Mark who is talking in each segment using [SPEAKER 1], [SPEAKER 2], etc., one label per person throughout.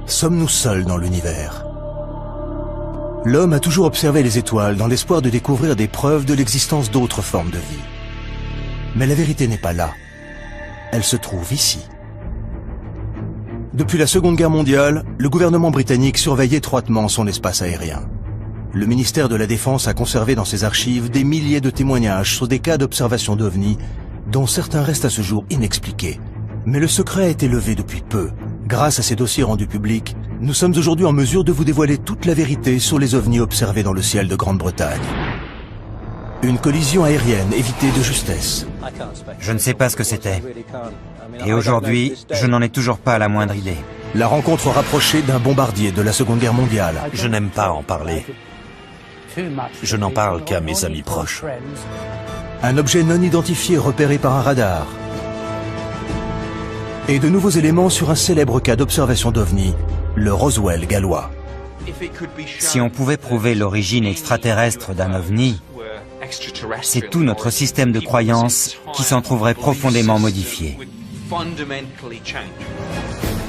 [SPEAKER 1] Sommes-nous seuls dans l'univers? L'homme a toujours observé les étoiles dans l'espoir de découvrir des preuves de l'existence d'autres formes de vie. Mais la vérité n'est pas là. Elle se trouve ici. Depuis la Seconde Guerre mondiale, le gouvernement britannique surveille étroitement son espace aérien. Le ministère de la Défense a conservé dans ses archives des milliers de témoignages sur des cas d'observation d'OVNI, dont certains restent à ce jour inexpliqués. Mais le secret a été levé depuis peu. Grâce à ces dossiers rendus publics, nous sommes aujourd'hui en mesure de vous dévoiler toute la vérité sur les ovnis observés dans le ciel de Grande-Bretagne. Une collision aérienne évitée de justesse.
[SPEAKER 2] Je ne sais pas ce que c'était. Et aujourd'hui, je n'en ai toujours pas la moindre idée.
[SPEAKER 1] La rencontre rapprochée d'un bombardier de la Seconde Guerre mondiale.
[SPEAKER 3] Je n'aime pas en parler. Je n'en parle qu'à mes amis proches.
[SPEAKER 1] Un objet non identifié repéré par un radar. Et de nouveaux éléments sur un célèbre cas d'observation d'OVNI, le Roswell gallois.
[SPEAKER 2] Si on pouvait prouver l'origine extraterrestre d'un OVNI, c'est tout notre système de croyances qui s'en trouverait profondément modifié.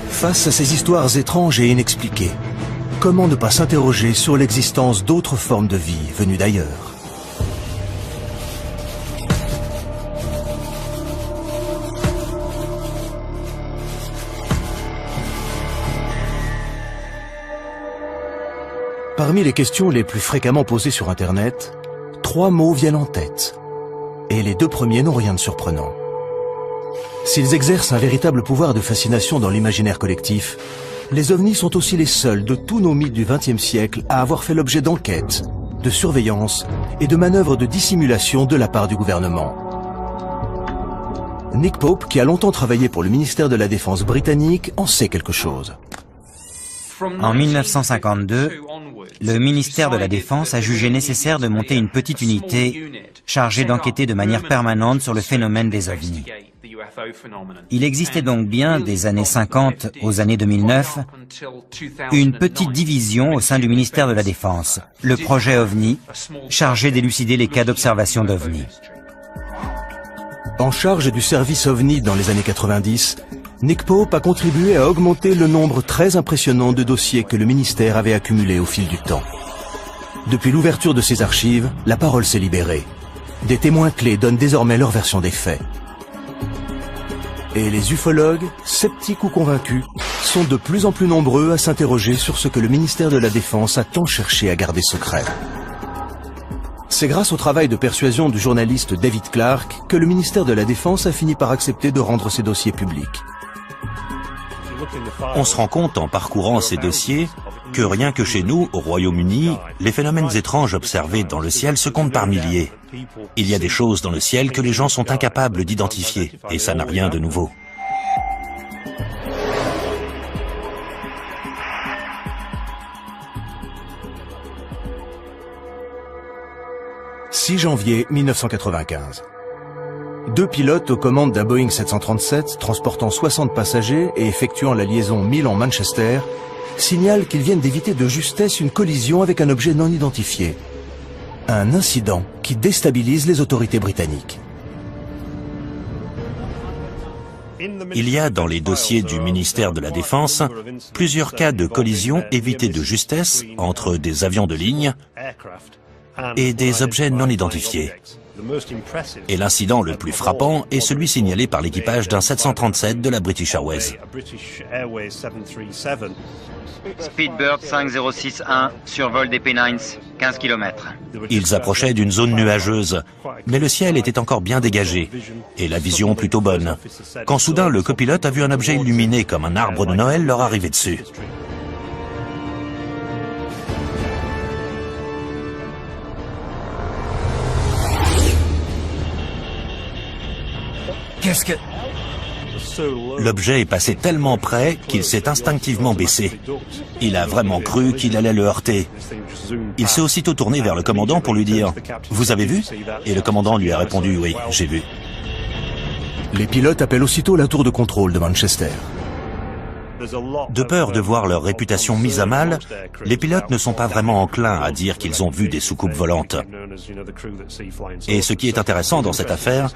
[SPEAKER 1] Face à ces histoires étranges et inexpliquées, comment ne pas s'interroger sur l'existence d'autres formes de vie venues d'ailleurs? Parmi les questions les plus fréquemment posées sur Internet, 3 mots viennent en tête. Et les 2 premiers n'ont rien de surprenant. S'ils exercent un véritable pouvoir de fascination dans l'imaginaire collectif, les ovnis sont aussi les seuls de tous nos mythes du XXe siècle à avoir fait l'objet d'enquêtes, de surveillance et de manœuvres de dissimulation de la part du gouvernement. Nick Pope, qui a longtemps travaillé pour le ministère de la Défense britannique, en sait quelque chose.
[SPEAKER 2] En 1952, le ministère de la Défense a jugé nécessaire de monter une petite unité chargée d'enquêter de manière permanente sur le phénomène des ovnis. Il existait donc bien, des années 50 aux années 2009, une petite division au sein du ministère de la Défense, le projet OVNI, chargé d'élucider les cas d'observation d'OVNI.
[SPEAKER 1] En charge du service OVNI dans les années 90, Nick Pope a contribué à augmenter le nombre très impressionnant de dossiers que le ministère avait accumulés au fil du temps. Depuis l'ouverture de ses archives, la parole s'est libérée. Des témoins clés donnent désormais leur version des faits. Et les ufologues, sceptiques ou convaincus, sont de plus en plus nombreux à s'interroger sur ce que le ministère de la Défense a tant cherché à garder secret. C'est grâce au travail de persuasion du journaliste David Clark que le ministère de la Défense a fini par accepter de rendre ses dossiers publics.
[SPEAKER 3] On se rend compte en parcourant ces dossiers que rien que chez nous, au Royaume-Uni, les phénomènes étranges observés dans le ciel se comptent par milliers. Il y a des choses dans le ciel que les gens sont incapables d'identifier, et ça n'a rien de nouveau.
[SPEAKER 1] « 6 janvier 1995. 2 pilotes aux commandes d'un Boeing 737 transportant 60 passagers et effectuant la liaison Milan-Manchester signalent qu'ils viennent d'éviter de justesse une collision avec un objet non identifié. Un incident qui déstabilise les autorités britanniques.
[SPEAKER 3] Il y a dans les dossiers du ministère de la Défense plusieurs cas de collision évités de justesse entre des avions de ligne et des objets non identifiés. Et l'incident le plus frappant est celui signalé par l'équipage d'un 737 de la British Airways.
[SPEAKER 4] Speedbird 5061, survol des Pennines, 15 km.
[SPEAKER 3] Ils approchaient d'une zone nuageuse, mais le ciel était encore bien dégagé, et la vision plutôt bonne, quand soudain le copilote a vu un objet illuminé comme un arbre de Noël leur arriver dessus.
[SPEAKER 2] Qu'est-ce que...
[SPEAKER 3] L'objet est passé tellement près qu'il s'est instinctivement baissé. Il a vraiment cru qu'il allait le heurter. Il s'est aussitôt tourné vers le commandant pour lui dire « Vous avez vu ?» Et le commandant lui a répondu « Oui, j'ai vu ».
[SPEAKER 1] Les pilotes appellent aussitôt la tour de contrôle de Manchester.
[SPEAKER 3] De peur de voir leur réputation mise à mal, les pilotes ne sont pas vraiment enclins à dire qu'ils ont vu des soucoupes volantes. Et ce qui est intéressant dans cette affaire,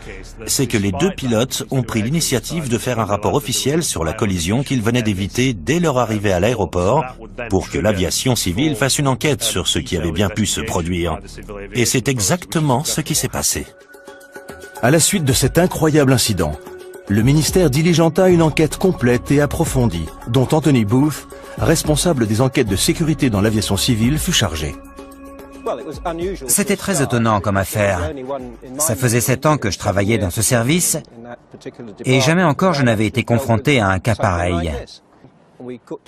[SPEAKER 3] c'est que les deux pilotes ont pris l'initiative de faire un rapport officiel sur la collision qu'ils venaient d'éviter dès leur arrivée à l'aéroport, pour que l'aviation civile fasse une enquête sur ce qui avait bien pu se produire. Et c'est exactement ce qui s'est passé.
[SPEAKER 1] À la suite de cet incroyable incident, le ministère diligenta une enquête complète et approfondie, dont Anthony Booth, responsable des enquêtes de sécurité dans l'aviation civile, fut chargé.
[SPEAKER 2] C'était très étonnant comme affaire. Ça faisait 7 ans que je travaillais dans ce service et jamais encore je n'avais été confronté à un cas pareil.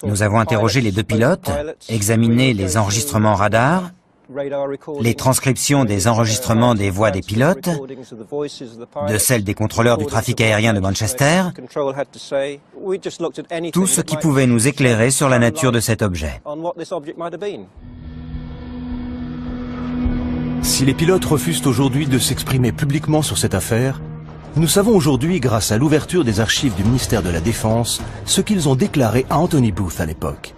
[SPEAKER 2] Nous avons interrogé les deux pilotes, examiné les enregistrements radars, les transcriptions des enregistrements des voix des pilotes, de celles des contrôleurs du trafic aérien de Manchester, tout ce qui pouvait nous éclairer sur la nature de cet objet.
[SPEAKER 1] Si les pilotes refusent aujourd'hui de s'exprimer publiquement sur cette affaire, nous savons aujourd'hui, grâce à l'ouverture des archives du ministère de la Défense, ce qu'ils ont déclaré à Anthony Booth à l'époque.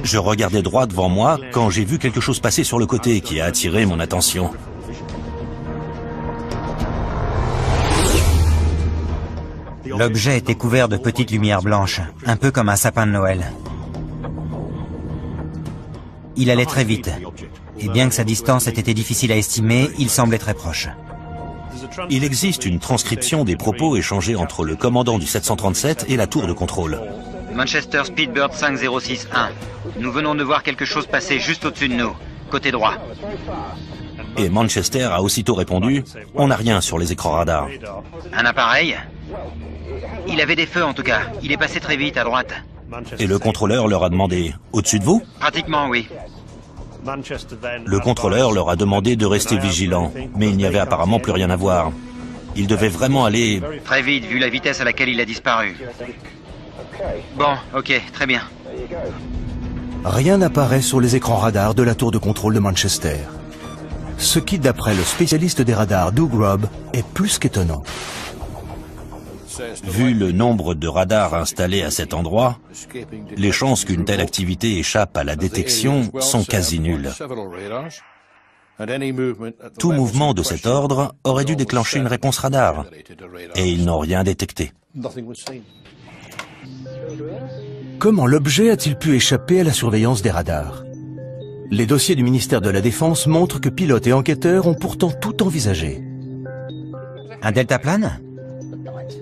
[SPEAKER 3] Je regardais droit devant moi quand j'ai vu quelque chose passer sur le côté qui a attiré mon attention.
[SPEAKER 2] L'objet était couvert de petites lumières blanches, un peu comme un sapin de Noël. Il allait très vite, et bien que sa distance ait été difficile à estimer, il semblait très proche.
[SPEAKER 3] Il existe une transcription des propos échangés entre le commandant du 737 et la tour de contrôle.
[SPEAKER 4] Manchester Speedbird 5061. Nous venons de voir quelque chose passer juste au-dessus de nous, côté droit.
[SPEAKER 3] Et Manchester a aussitôt répondu « On n'a rien sur les écrans radars ».
[SPEAKER 4] Un appareil? Il avait des feux en tout cas. Il est passé très vite à droite.
[SPEAKER 3] Et le contrôleur leur a demandé « Au-dessus de vous ?»
[SPEAKER 4] Pratiquement, oui.
[SPEAKER 3] Le contrôleur leur a demandé de rester vigilants, mais il n'y avait apparemment plus rien à voir. Ils devaient vraiment aller...
[SPEAKER 4] Très vite, vu la vitesse à laquelle il a disparu. Bon, ok, très bien.
[SPEAKER 1] Rien n'apparaît sur les écrans radars de la tour de contrôle de Manchester. Ce qui, d'après le spécialiste des radars Doug Robb, est plus qu'étonnant.
[SPEAKER 3] Vu le nombre de radars installés à cet endroit, les chances qu'une telle activité échappe à la détection sont quasi nulles. Tout mouvement de cet ordre aurait dû déclencher une réponse radar, et ils n'ont rien détecté.
[SPEAKER 1] Comment l'objet a-t-il pu échapper à la surveillance des radars? Les dossiers du ministère de la Défense montrent que pilotes et enquêteurs ont pourtant tout envisagé.
[SPEAKER 2] Un deltaplane?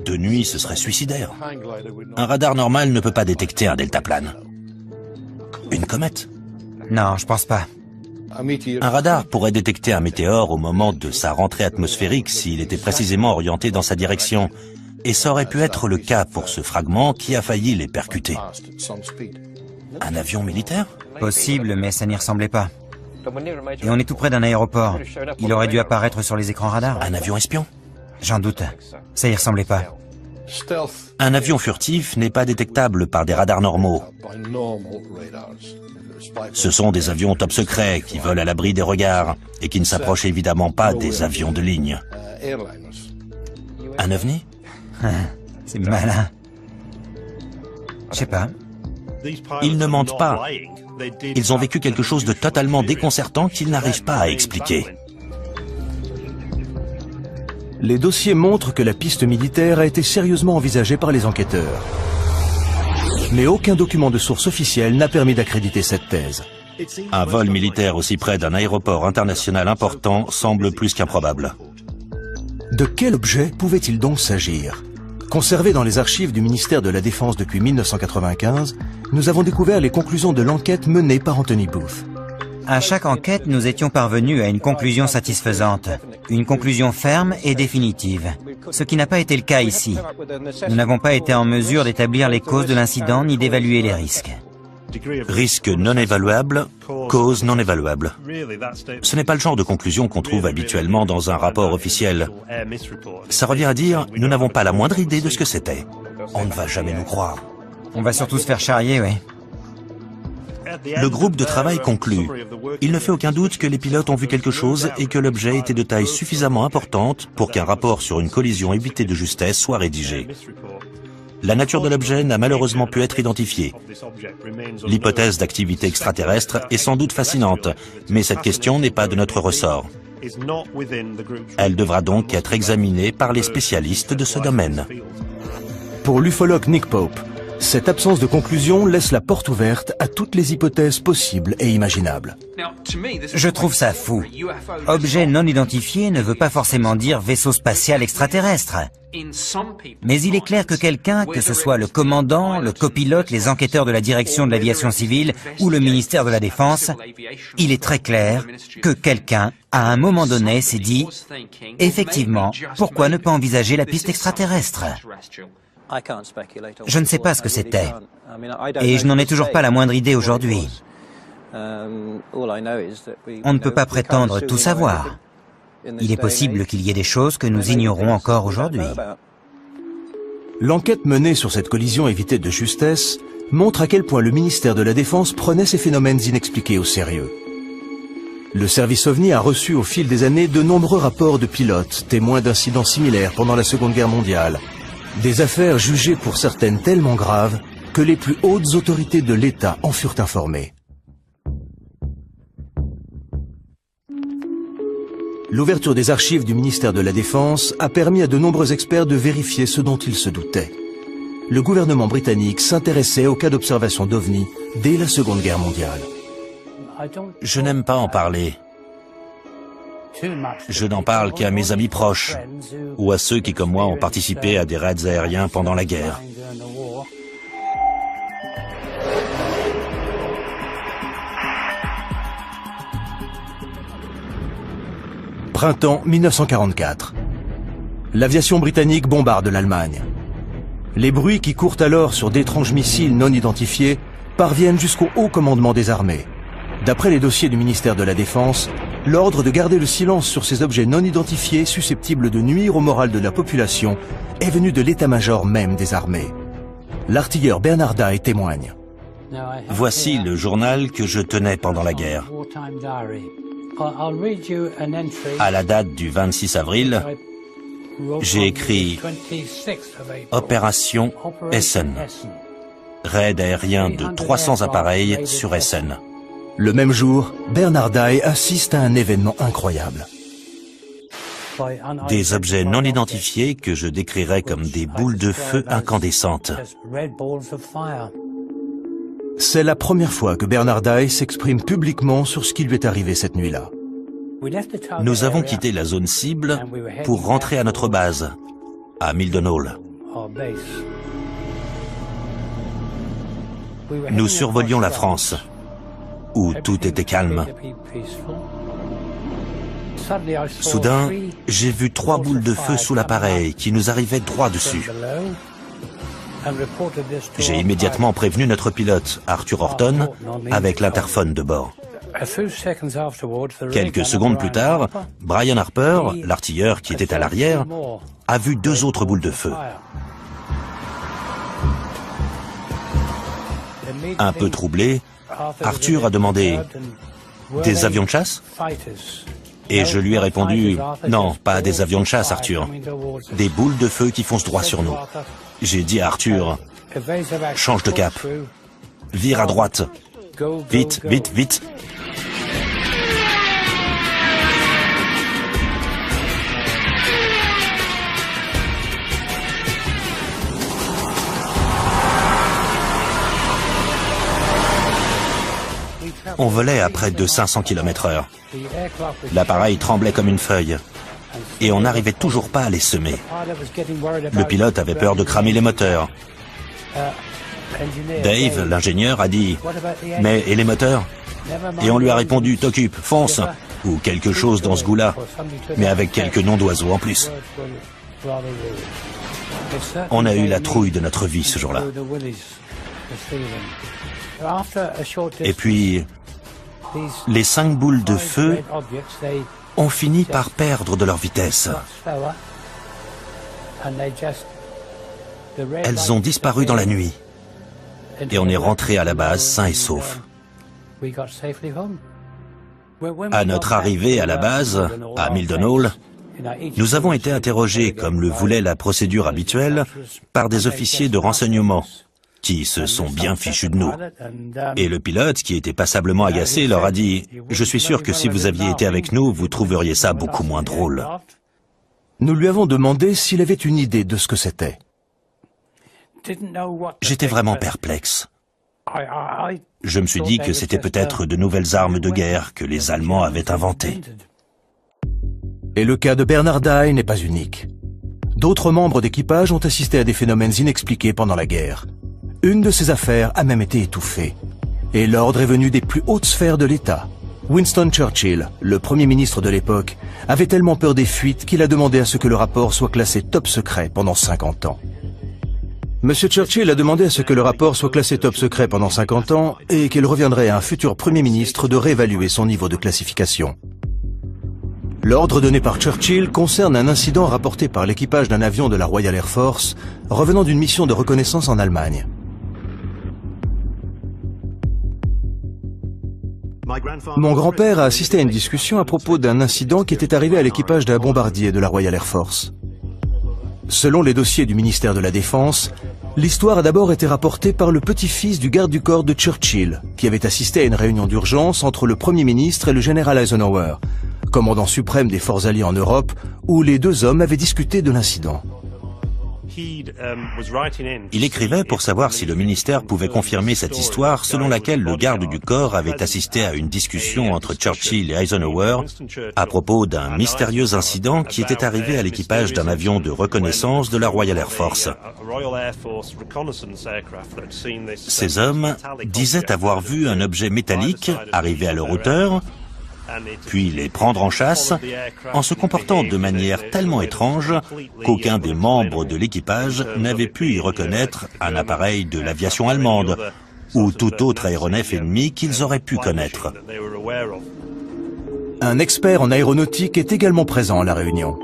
[SPEAKER 3] De nuit, ce serait suicidaire. Un radar normal ne peut pas détecter un deltaplane. Une comète?
[SPEAKER 2] Non, je pense pas.
[SPEAKER 3] Un radar pourrait détecter un météore au moment de sa rentrée atmosphérique s'il était précisément orienté dans sa direction. Et ça aurait pu être le cas pour ce fragment qui a failli les percuter. Un avion militaire?
[SPEAKER 2] Possible, mais ça n'y ressemblait pas. Et on est tout près d'un aéroport. Il aurait dû apparaître sur les écrans radars.
[SPEAKER 3] Un avion espion?
[SPEAKER 2] J'en doute. Ça y ressemblait pas.
[SPEAKER 3] Un avion furtif n'est pas détectable par des radars normaux. Ce sont des avions top secrets qui volent à l'abri des regards et qui ne s'approchent évidemment pas des avions de ligne. Un ovni?
[SPEAKER 2] C'est malin. Je sais pas.
[SPEAKER 3] Ils ne mentent pas. Ils ont vécu quelque chose de totalement déconcertant qu'ils n'arrivent pas à expliquer.
[SPEAKER 1] Les dossiers montrent que la piste militaire a été sérieusement envisagée par les enquêteurs. Mais aucun document de source officielle n'a permis d'accréditer cette thèse.
[SPEAKER 3] Un vol militaire aussi près d'un aéroport international important semble plus qu'improbable.
[SPEAKER 1] De quel objet pouvait-il donc s'agir? Conservé dans les archives du ministère de la Défense depuis 1995, nous avons découvert les conclusions de l'enquête menée par Anthony Booth.
[SPEAKER 2] À chaque enquête, nous étions parvenus à une conclusion satisfaisante, une conclusion ferme et définitive, ce qui n'a pas été le cas ici. Nous n'avons pas été en mesure d'établir les causes de l'incident ni d'évaluer les risques.
[SPEAKER 3] Risque non évaluable, cause non évaluable. Ce n'est pas le genre de conclusion qu'on trouve habituellement dans un rapport officiel. Ça revient à dire, nous n'avons pas la moindre idée de ce que c'était. On ne va jamais nous croire.
[SPEAKER 2] On va surtout se faire charrier, oui.
[SPEAKER 3] Le groupe de travail conclut. Il ne fait aucun doute que les pilotes ont vu quelque chose et que l'objet était de taille suffisamment importante pour qu'un rapport sur une collision évitée de justesse soit rédigé. La nature de l'objet n'a malheureusement pu être identifiée. L'hypothèse d'activité extraterrestre est sans doute fascinante, mais cette question n'est pas de notre ressort. Elle devra donc être examinée par les spécialistes de ce domaine.
[SPEAKER 1] Pour l'ufologue Nick Pope, cette absence de conclusion laisse la porte ouverte à toutes les hypothèses possibles et imaginables.
[SPEAKER 2] Je trouve ça fou. Objet non identifié ne veut pas forcément dire vaisseau spatial extraterrestre. Mais il est clair que quelqu'un, que ce soit le commandant, le copilote, les enquêteurs de la direction de l'aviation civile ou le ministère de la Défense, il est très clair que quelqu'un, à un moment donné, s'est dit « Effectivement, pourquoi ne pas envisager la piste extraterrestre ?» Je ne sais pas ce que c'était, et je n'en ai toujours pas la moindre idée aujourd'hui. On ne peut pas prétendre tout savoir. Il est possible qu'il y ait des choses que nous ignorons encore aujourd'hui.
[SPEAKER 1] L'enquête menée sur cette collision évitée de justesse montre à quel point le ministère de la Défense prenait ces phénomènes inexpliqués au sérieux. Le service OVNI a reçu au fil des années de nombreux rapports de pilotes, témoins d'incidents similaires pendant la Seconde Guerre mondiale. Des affaires jugées pour certaines tellement graves que les plus hautes autorités de l'État en furent informées. L'ouverture des archives du ministère de la Défense a permis à de nombreux experts de vérifier ce dont ils se doutaient. Le gouvernement britannique s'intéressait aux cas d'observation d'OVNI dès la Seconde Guerre mondiale.
[SPEAKER 3] Je n'aime pas en parler. Je n'en parle qu'à mes amis proches ou à ceux qui, comme moi, ont participé à des raids aériens pendant la guerre.
[SPEAKER 1] Printemps 1944. L'aviation britannique bombarde l'Allemagne. Les bruits qui courent alors sur d'étranges missiles non identifiés parviennent jusqu'au haut commandement des armées. D'après les dossiers du ministère de la Défense, l'ordre de garder le silence sur ces objets non identifiés susceptibles de nuire au moral de la population est venu de l'état-major même des armées. L'artilleur Bernard Day témoigne.
[SPEAKER 3] Voici le journal que je tenais pendant la guerre. À la date du 26 avril, j'ai écrit « Opération Essen ». Raid aérien de 300 appareils sur Essen.
[SPEAKER 1] Le même jour, Bernard Day assiste à un événement incroyable.
[SPEAKER 3] Des objets non identifiés que je décrirais comme des boules de feu incandescentes.
[SPEAKER 1] C'est la première fois que Bernard Day s'exprime publiquement sur ce qui lui est arrivé cette nuit-là.
[SPEAKER 3] Nous avons quitté la zone cible pour rentrer à notre base, à Mildenhall. Nous survolions la France, où tout était calme. Soudain, j'ai vu 3 boules de feu sous l'appareil qui nous arrivaient droit dessus. J'ai immédiatement prévenu notre pilote, Arthur Horton, avec l'interphone de bord. Quelques secondes plus tard, Brian Harper, l'artilleur qui était à l'arrière, a vu 2 autres boules de feu. Un peu troublé, Arthur a demandé « Des avions de chasse ?» Et je lui ai répondu « Non, pas des avions de chasse, Arthur. Des boules de feu qui foncent droit sur nous. » J'ai dit à Arthur « Change de cap. Vire à droite. Vite, vite, vite. » On volait à près de 500 km/h. L'appareil tremblait comme une feuille. Et on n'arrivait toujours pas à les semer. Le pilote avait peur de cramer les moteurs. Dave, l'ingénieur, a dit « Mais et les moteurs ?» Et on lui a répondu « T'occupe, fonce !» ou quelque chose dans ce goût-là, mais avec quelques noms d'oiseaux en plus. On a eu la trouille de notre vie ce jour-là. Et puis, les 5 boules de feu ont fini par perdre de leur vitesse. Elles ont disparu dans la nuit. Et on est rentré à la base sain et sauf. À notre arrivée à la base, à Milden Hall, nous avons été interrogés, comme le voulait la procédure habituelle, par des officiers de renseignement, qui se sont bien fichus de nous. Et le pilote, qui était passablement agacé, leur a dit « Je suis sûr que si vous aviez été avec nous, vous trouveriez ça beaucoup moins drôle. »
[SPEAKER 1] Nous lui avons demandé s'il avait une idée de ce que c'était.
[SPEAKER 3] J'étais vraiment perplexe. Je me suis dit que c'était peut-être de nouvelles armes de guerre que les Allemands avaient inventées.
[SPEAKER 1] Et le cas de Bernard Dye n'est pas unique. D'autres membres d'équipage ont assisté à des phénomènes inexpliqués pendant la guerre. Une de ces affaires a même été étouffée. Et l'ordre est venu des plus hautes sphères de l'État. Winston Churchill, le Premier ministre de l'époque, avait tellement peur des fuites qu'il a demandé à ce que le rapport soit classé top secret pendant 50 ans. Monsieur Churchill a demandé à ce que le rapport soit classé top secret pendant 50 ans et qu'il reviendrait à un futur Premier ministre de réévaluer son niveau de classification. L'ordre donné par Churchill concerne un incident rapporté par l'équipage d'un avion de la Royal Air Force revenant d'une mission de reconnaissance en Allemagne. Mon grand-père a assisté à une discussion à propos d'un incident qui était arrivé à l'équipage d'un bombardier de la Royal Air Force. Selon les dossiers du ministère de la Défense, l'histoire a d'abord été rapportée par le petit-fils du garde du corps de Churchill, qui avait assisté à une réunion d'urgence entre le Premier ministre et le général Eisenhower, commandant suprême des forces alliées en Europe, où les deux hommes avaient discuté de l'incident.
[SPEAKER 3] Il écrivait pour savoir si le ministère pouvait confirmer cette histoire selon laquelle le garde du corps avait assisté à une discussion entre Churchill et Eisenhower à propos d'un mystérieux incident qui était arrivé à l'équipage d'un avion de reconnaissance de la Royal Air Force. Ces hommes disaient avoir vu un objet métallique arriver à leur hauteur, puis les prendre en chasse, en se comportant de manière tellement étrange qu'aucun des membres de l'équipage n'avait pu y reconnaître un appareil de l'aviation allemande ou tout autre aéronef ennemi qu'ils auraient pu connaître.
[SPEAKER 1] Un expert en aéronautique est également présent à la réunion.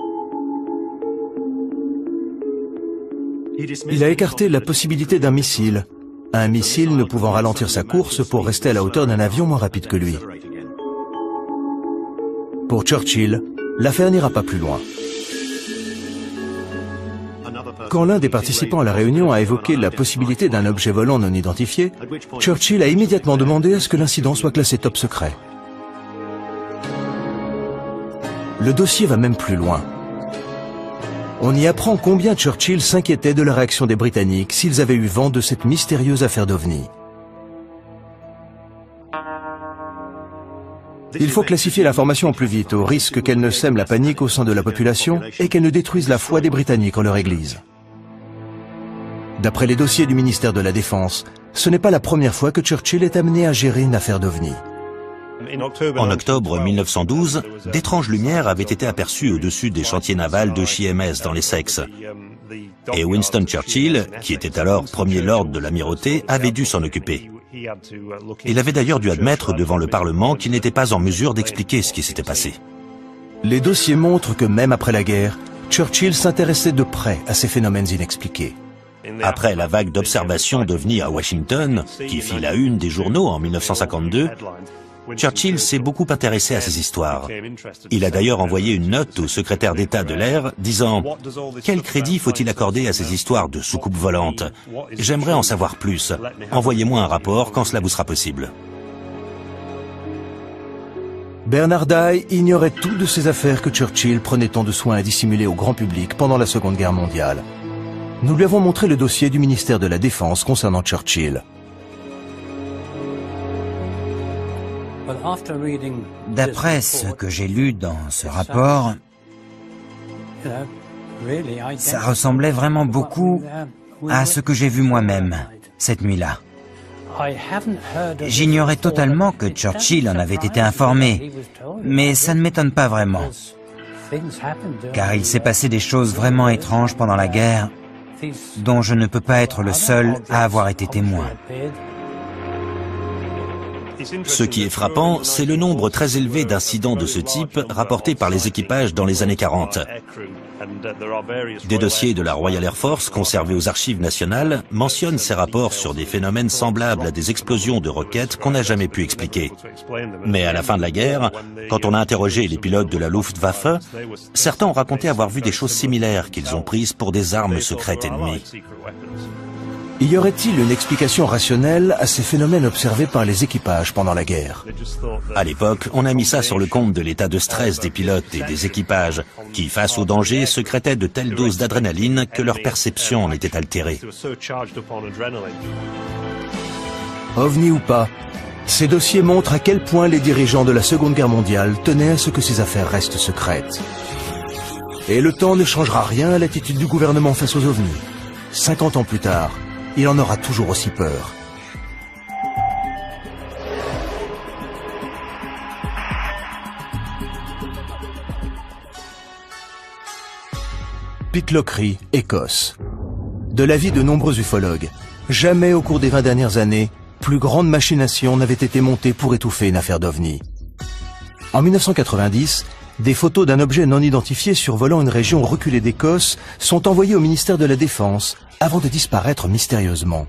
[SPEAKER 1] Il a écarté la possibilité d'un missile, un missile ne pouvant ralentir sa course pour rester à la hauteur d'un avion moins rapide que lui. Pour Churchill, l'affaire n'ira pas plus loin. Quand l'un des participants à la réunion a évoqué la possibilité d'un objet volant non identifié, Churchill a immédiatement demandé à ce que l'incident soit classé top secret. Le dossier va même plus loin. On y apprend combien Churchill s'inquiétait de la réaction des Britanniques s'ils avaient eu vent de cette mystérieuse affaire d'OVNI. Il faut classifier l'information au plus vite, au risque qu'elle ne sème la panique au sein de la population et qu'elle ne détruise la foi des Britanniques en leur Église. D'après les dossiers du ministère de la Défense, ce n'est pas la première fois que Churchill est amené à gérer une affaire d'OVNI.
[SPEAKER 3] En octobre 1912, d'étranges lumières avaient été aperçues au-dessus des chantiers navals de HMS dans l'Essex. Et Winston Churchill, qui était alors premier lord de l'amirauté, avait dû s'en occuper. Il avait d'ailleurs dû admettre devant le Parlement qu'il n'était pas en mesure d'expliquer ce qui s'était passé.
[SPEAKER 1] Les dossiers montrent que même après la guerre, Churchill s'intéressait de près à ces phénomènes inexpliqués.
[SPEAKER 3] Après la vague d'observations d'OVNI à Washington, qui fit la une des journaux en 1952, Churchill s'est beaucoup intéressé à ces histoires. Il a d'ailleurs envoyé une note au secrétaire d'État de l'air disant « Quel crédit faut-il accorder à ces histoires de soucoupes volantes? J'aimerais en savoir plus. Envoyez-moi un rapport quand cela vous sera possible. »
[SPEAKER 1] Bernard Dye ignorait tout de ces affaires que Churchill prenait tant de soin à dissimuler au grand public pendant la Seconde Guerre mondiale. Nous lui avons montré le dossier du ministère de la Défense concernant Churchill.
[SPEAKER 2] D'après ce que j'ai lu dans ce rapport, ça ressemblait vraiment beaucoup à ce que j'ai vu moi-même cette nuit-là. J'ignorais totalement que Churchill en avait été informé, mais ça ne m'étonne pas vraiment, car il s'est passé des choses vraiment étranges pendant la guerre, dont je ne peux pas être le seul à avoir été témoin.
[SPEAKER 3] Ce qui est frappant, c'est le nombre très élevé d'incidents de ce type rapportés par les équipages dans les années 40. Des dossiers de la Royal Air Force conservés aux archives nationales mentionnent ces rapports sur des phénomènes semblables à des explosions de roquettes qu'on n'a jamais pu expliquer. Mais à la fin de la guerre, quand on a interrogé les pilotes de la Luftwaffe, certains ont raconté avoir vu des choses similaires qu'ils ont prises pour des armes secrètes ennemies.
[SPEAKER 1] Y aurait-il une explication rationnelle à ces phénomènes observés par les équipages pendant la guerre?
[SPEAKER 3] À l'époque, on a mis ça sur le compte de l'état de stress des pilotes et des équipages, qui, face au danger, sécrétaient de telles doses d'adrénaline que leur perception en était altérée.
[SPEAKER 1] OVNI ou pas, ces dossiers montrent à quel point les dirigeants de la Seconde Guerre mondiale tenaient à ce que ces affaires restent secrètes. Et le temps ne changera rien à l'attitude du gouvernement face aux ovnis. 50 ans plus tard, il en aura toujours aussi peur. Pitlochry, Écosse. De l'avis de nombreux ufologues, jamais au cours des 20 dernières années, plus grande machination n'avait été montée pour étouffer une affaire d'OVNI. En 1990, des photos d'un objet non identifié survolant une région reculée d'Écosse sont envoyées au ministère de la Défense avant de disparaître mystérieusement.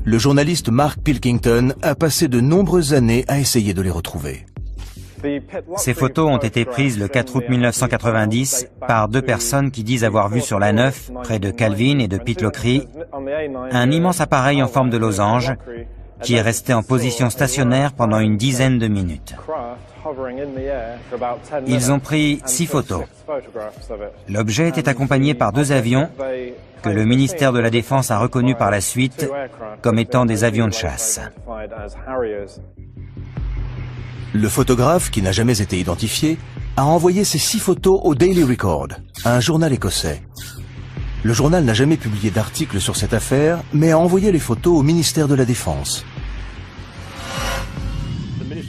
[SPEAKER 1] Le journaliste Mark Pilkington a passé de nombreuses années à essayer de les retrouver.
[SPEAKER 2] Ces photos ont été prises le 4 août 1990 par deux personnes qui disent avoir vu sur la 9, près de Calvin et de Pitlochry, un immense appareil en forme de losange qui est resté en position stationnaire pendant une dizaine de minutes. Ils ont pris 6 photos. L'objet était accompagné par 2 avions que le ministère de la Défense a reconnus par la suite comme étant des avions de chasse.
[SPEAKER 1] Le photographe, qui n'a jamais été identifié, a envoyé ces 6 photos au Daily Record, un journal écossais. Le journal n'a jamais publié d'article sur cette affaire, mais a envoyé les photos au ministère de la Défense.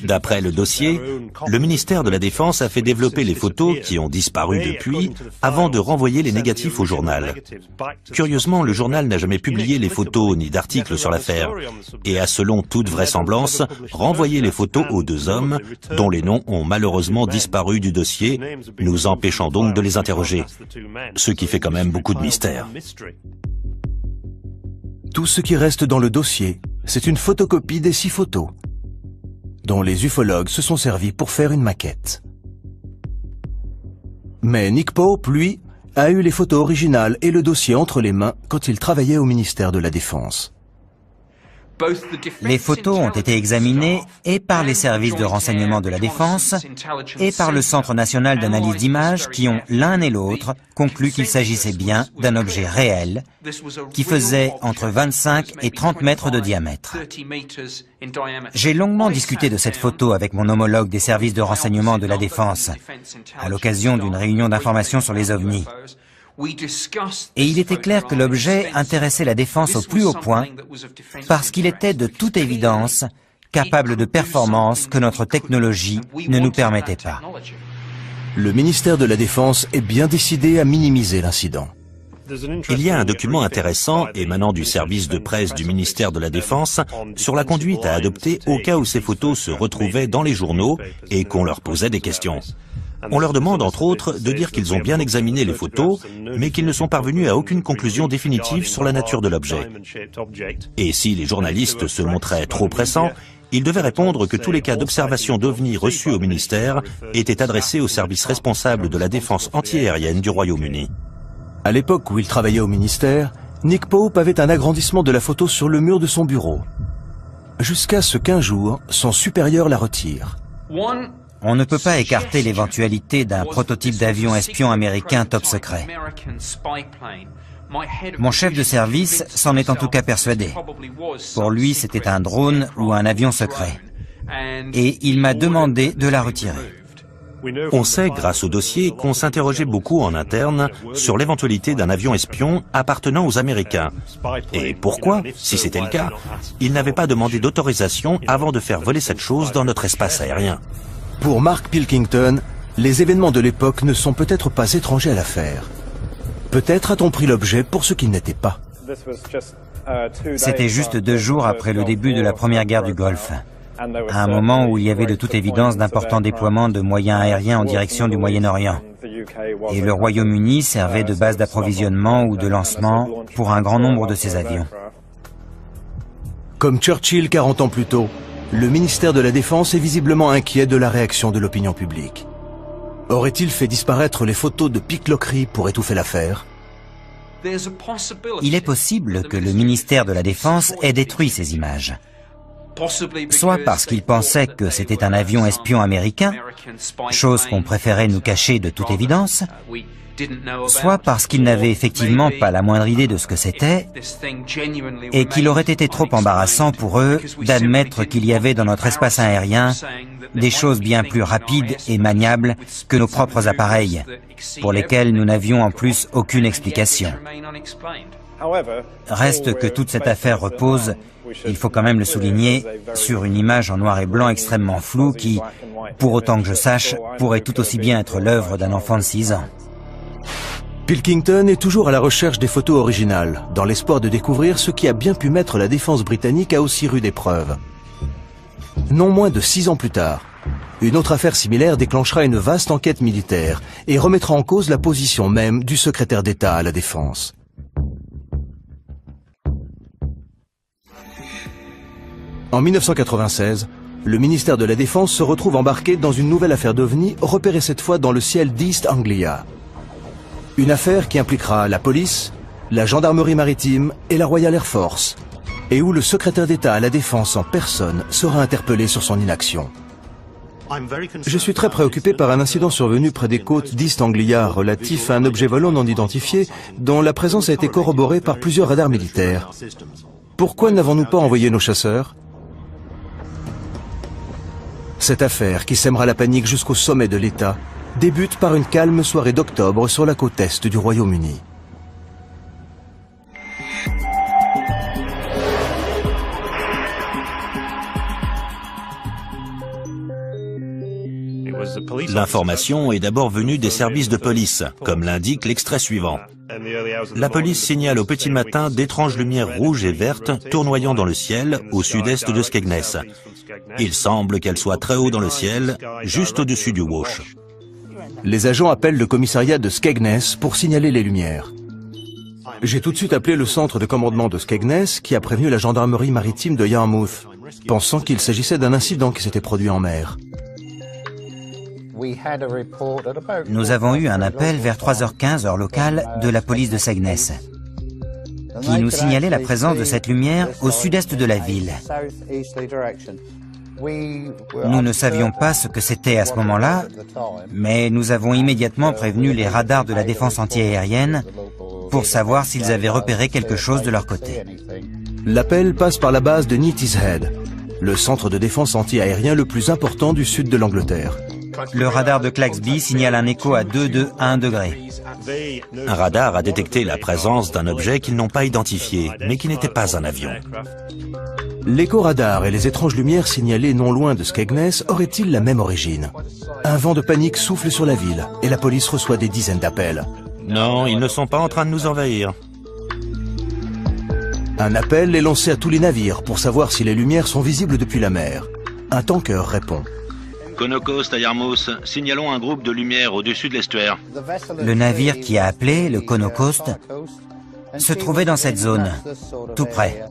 [SPEAKER 3] D'après le dossier, le ministère de la Défense a fait développer les photos qui ont disparu depuis avant de renvoyer les négatifs au journal. Curieusement, le journal n'a jamais publié les photos ni d'articles sur l'affaire et a, selon toute vraisemblance, renvoyé les photos aux 2 hommes dont les noms ont malheureusement disparu du dossier, nous empêchant donc de les interroger. Ce qui fait quand même beaucoup de mystère.
[SPEAKER 1] Tout ce qui reste dans le dossier, c'est une photocopie des 6 photos, dont les ufologues se sont servis pour faire une maquette. Mais Nick Pope, lui, a eu les photos originales et le dossier entre les mains quand il travaillait au ministère de la Défense.
[SPEAKER 2] Les photos ont été examinées et par les services de renseignement de la Défense et par le Centre national d'analyse d'images qui ont l'un et l'autre conclu qu'il s'agissait bien d'un objet réel qui faisait entre 25 et 30 mètres de diamètre. J'ai longuement discuté de cette photo avec mon homologue des services de renseignement de la Défense à l'occasion d'une réunion d'information sur les ovnis. Et il était clair que l'objet intéressait la Défense au plus haut point parce qu'il était de toute évidence capable de performances que notre technologie ne nous permettait pas.
[SPEAKER 1] Le ministère de la Défense est bien décidé à minimiser l'incident.
[SPEAKER 3] Il y a un document intéressant émanant du service de presse du ministère de la Défense sur la conduite à adopter au cas où ces photos se retrouvaient dans les journaux et qu'on leur posait des questions. On leur demande, entre autres, de dire qu'ils ont bien examiné les photos, mais qu'ils ne sont parvenus à aucune conclusion définitive sur la nature de l'objet. Et si les journalistes se montraient trop pressants, ils devaient répondre que tous les cas d'observation d'OVNI reçus au ministère étaient adressés aux services responsables de la défense antiaérienne du Royaume-Uni.
[SPEAKER 1] À l'époque où il travaillait au ministère, Nick Pope avait un agrandissement de la photo sur le mur de son bureau. Jusqu'à ce qu'un jour, son supérieur la retire.
[SPEAKER 2] On ne peut pas écarter l'éventualité d'un prototype d'avion espion américain top secret. Mon chef de service s'en est en tout cas persuadé. Pour lui, c'était un drone ou un avion secret. Et il m'a demandé de la retirer.
[SPEAKER 3] On sait, grâce au dossier, qu'on s'interrogeait beaucoup en interne sur l'éventualité d'un avion espion appartenant aux Américains. Et pourquoi, si c'était le cas, ils n'avaient pas demandé d'autorisation avant de faire voler cette chose dans notre espace aérien.
[SPEAKER 1] Pour Mark Pilkington, les événements de l'époque ne sont peut-être pas étrangers à l'affaire. Peut-être a-t-on pris l'objet pour ce qu'il n'était pas.
[SPEAKER 2] C'était juste 2 jours après le début de la première guerre du Golfe, à un moment où il y avait de toute évidence d'importants déploiements de moyens aériens en direction du Moyen-Orient. Et le Royaume-Uni servait de base d'approvisionnement ou de lancement pour un grand nombre de ces avions.
[SPEAKER 1] Comme Churchill 40 ans plus tôt, le ministère de la Défense est visiblement inquiet de la réaction de l'opinion publique. Aurait-il fait disparaître les photos de pickloquerie pour étouffer l'affaire?
[SPEAKER 2] Il est possible que le ministère de la Défense ait détruit ces images. Soit parce qu'il pensait que c'était un avion espion américain, chose qu'on préférait nous cacher de toute évidence, soit parce qu'il n'avait effectivement pas la moindre idée de ce que c'était et qu'il aurait été trop embarrassant pour eux d'admettre qu'il y avait dans notre espace aérien des choses bien plus rapides et maniables que nos propres appareils, pour lesquels nous n'avions en plus aucune explication. Reste que toute cette affaire repose, il faut quand même le souligner, sur une image en noir et blanc extrêmement floue qui, pour autant que je sache, pourrait tout aussi bien être l'œuvre d'un enfant de 6 ans.
[SPEAKER 1] Pilkington est toujours à la recherche des photos originales, dans l'espoir de découvrir ce qui a bien pu mettre la défense britannique à aussi rude épreuve. Non moins de 6 ans plus tard, une autre affaire similaire déclenchera une vaste enquête militaire et remettra en cause la position même du secrétaire d'État à la Défense. En 1996, le ministère de la Défense se retrouve embarqué dans une nouvelle affaire d'OVNI, repérée cette fois dans le ciel d'East Anglia. Une affaire qui impliquera la police, la gendarmerie maritime et la Royal Air Force, et où le secrétaire d'État à la Défense en personne sera interpellé sur son inaction. Je suis très préoccupé par un incident survenu près des côtes d'East Anglia relatif à un objet volant non identifié dont la présence a été corroborée par plusieurs radars militaires. Pourquoi n'avons-nous pas envoyé nos chasseurs ? Cette affaire, qui sèmera la panique jusqu'au sommet de l'État, débute par une calme soirée d'octobre sur la côte est du Royaume-Uni.
[SPEAKER 3] L'information est d'abord venue des services de police, comme l'indique l'extrait suivant. La police signale au petit matin d'étranges lumières rouges et vertes tournoyant dans le ciel au sud-est de Skegness. Il semble qu'elles soient très haut dans le ciel, juste au-dessus du Wash.
[SPEAKER 1] Les agents appellent le commissariat de Skegness pour signaler les lumières. J'ai tout de suite appelé le centre de commandement de Skegness qui a prévenu la gendarmerie maritime de Yarmouth, pensant qu'il s'agissait d'un incident qui s'était produit en mer.
[SPEAKER 2] Nous avons eu un appel vers 3h15 heure locale de la police de Skegness, qui nous signalait la présence de cette lumière au sud-est de la ville. Nous ne savions pas ce que c'était à ce moment-là, mais nous avons immédiatement prévenu les radars de la défense antiaérienne pour savoir s'ils avaient repéré quelque chose de leur côté.
[SPEAKER 1] L'appel passe par la base de Neatishead, le centre de défense antiaérien le plus important du sud de l'Angleterre.
[SPEAKER 2] Le radar de Claxby signale un écho à 2,1 degrés.
[SPEAKER 3] Un radar a détecté la présence d'un objet qu'ils n'ont pas identifié, mais qui n'était pas un avion.
[SPEAKER 1] L'écho-radar et les étranges lumières signalées non loin de Skegness auraient-ils la même origine? Un vent de panique souffle sur la ville et la police reçoit des dizaines d'appels.
[SPEAKER 3] Non, ils ne sont pas en train de nous envahir.
[SPEAKER 1] Un appel est lancé à tous les navires pour savoir si les lumières sont visibles depuis la mer. Un tanker répond.
[SPEAKER 4] Conocost à Yarmouth, signalons un groupe de lumière au-dessus de l'estuaire.
[SPEAKER 2] Le navire qui a appelé, le Conocost, se trouvait dans cette zone, tout près.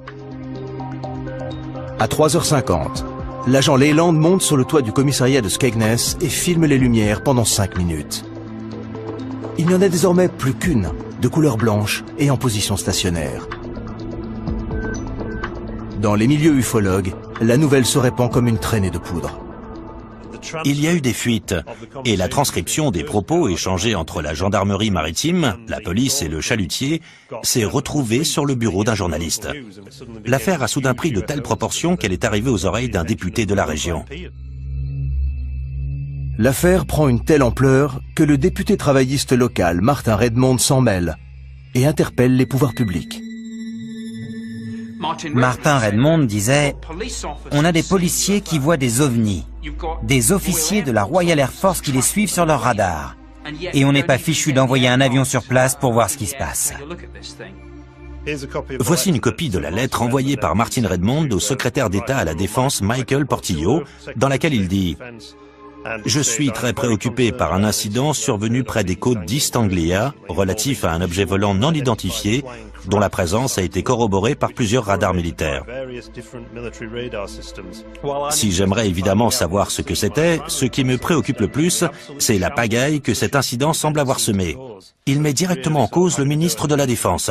[SPEAKER 1] À 3h50, l'agent Leyland monte sur le toit du commissariat de Skegness et filme les lumières pendant 5 minutes. Il n'y en a désormais plus qu'une, de couleur blanche et en position stationnaire. Dans les milieux ufologues, la nouvelle se répand comme une traînée de poudre.
[SPEAKER 3] Il y a eu des fuites, et la transcription des propos échangés entre la gendarmerie maritime, la police et le chalutier s'est retrouvée sur le bureau d'un journaliste. L'affaire a soudain pris de telles proportions qu'elle est arrivée aux oreilles d'un député de la région.
[SPEAKER 1] L'affaire prend une telle ampleur que le député travailliste local, Martin Redmond, s'en mêle et interpelle les pouvoirs publics.
[SPEAKER 2] Martin Redmond disait « On a des policiers qui voient des ovnis, des officiers de la Royal Air Force qui les suivent sur leur radar, et on n'est pas fichu d'envoyer un avion sur place pour voir ce qui se passe. »
[SPEAKER 3] Voici une copie de la lettre envoyée par Martin Redmond au secrétaire d'État à la Défense Michael Portillo, dans laquelle il dit « Je suis très préoccupé par un incident survenu près des côtes d'East Anglia relatif à un objet volant non identifié dont la présence a été corroborée par plusieurs radars militaires. Si j'aimerais évidemment savoir ce que c'était, ce qui me préoccupe le plus, c'est la pagaille que cet incident semble avoir semée. Il met directement en cause le ministre de la Défense.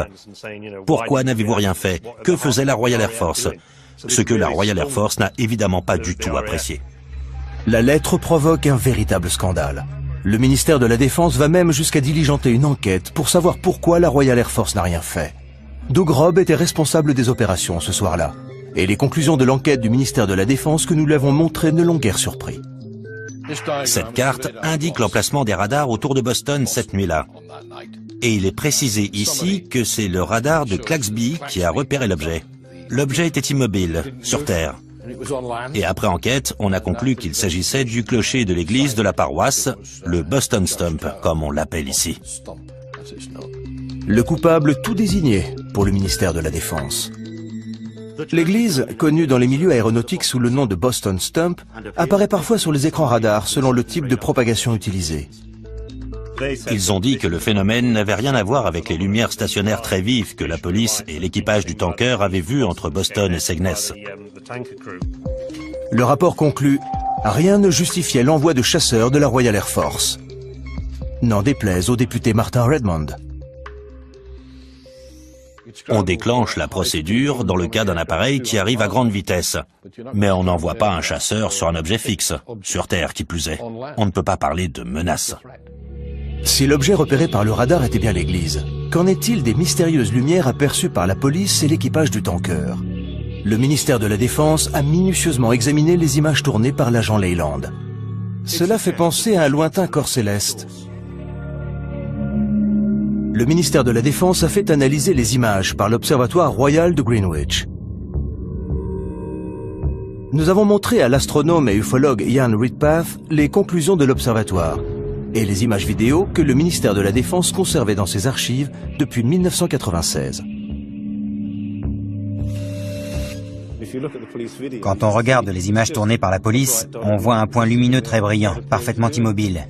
[SPEAKER 3] Pourquoi n'avez-vous rien fait? Que faisait la Royal Air Force? Ce que la Royal Air Force n'a évidemment pas du tout apprécié.
[SPEAKER 1] La lettre provoque un véritable scandale. Le ministère de la Défense va même jusqu'à diligenter une enquête pour savoir pourquoi la Royal Air Force n'a rien fait. Doug Robb était responsable des opérations ce soir-là. Et les conclusions de l'enquête du ministère de la Défense que nous lui avons montrées ne l'ont guère surpris.
[SPEAKER 3] Cette carte indique l'emplacement des radars autour de Boston cette nuit-là. Et il est précisé ici que c'est le radar de Claxby qui a repéré l'objet. L'objet était immobile, sur Terre. Et après enquête, on a conclu qu'il s'agissait du clocher de l'église de la paroisse, le Boston Stump, comme on l'appelle ici.
[SPEAKER 1] Le coupable tout désigné pour le ministère de la Défense. L'église, connue dans les milieux aéronautiques sous le nom de Boston Stump, apparaît parfois sur les écrans radars selon le type de propagation utilisé.
[SPEAKER 3] Ils ont dit que le phénomène n'avait rien à voir avec les lumières stationnaires très vives que la police et l'équipage du tanker avaient vues entre Boston et Skegness.
[SPEAKER 1] Le rapport conclut « Rien ne justifiait l'envoi de chasseurs de la Royal Air Force ». N'en déplaise au député Martin Redmond.
[SPEAKER 3] On déclenche la procédure dans le cas d'un appareil qui arrive à grande vitesse. Mais on n'envoie pas un chasseur sur un objet fixe, sur Terre qui plus est. On ne peut pas parler de menace.
[SPEAKER 1] Si l'objet repéré par le radar était bien l'église, qu'en est-il des mystérieuses lumières aperçues par la police et l'équipage du tanker? Le ministère de la Défense a minutieusement examiné les images tournées par l'agent Leyland. Cela fait penser à un lointain corps céleste. Le ministère de la Défense a fait analyser les images par l'Observatoire royal de Greenwich. Nous avons montré à l'astronome et ufologue Ian Redpath les conclusions de l'Observatoire et les images vidéo que le ministère de la Défense conservait dans ses archives depuis 1996.
[SPEAKER 2] Quand on regarde les images tournées par la police, on voit un point lumineux très brillant, parfaitement immobile.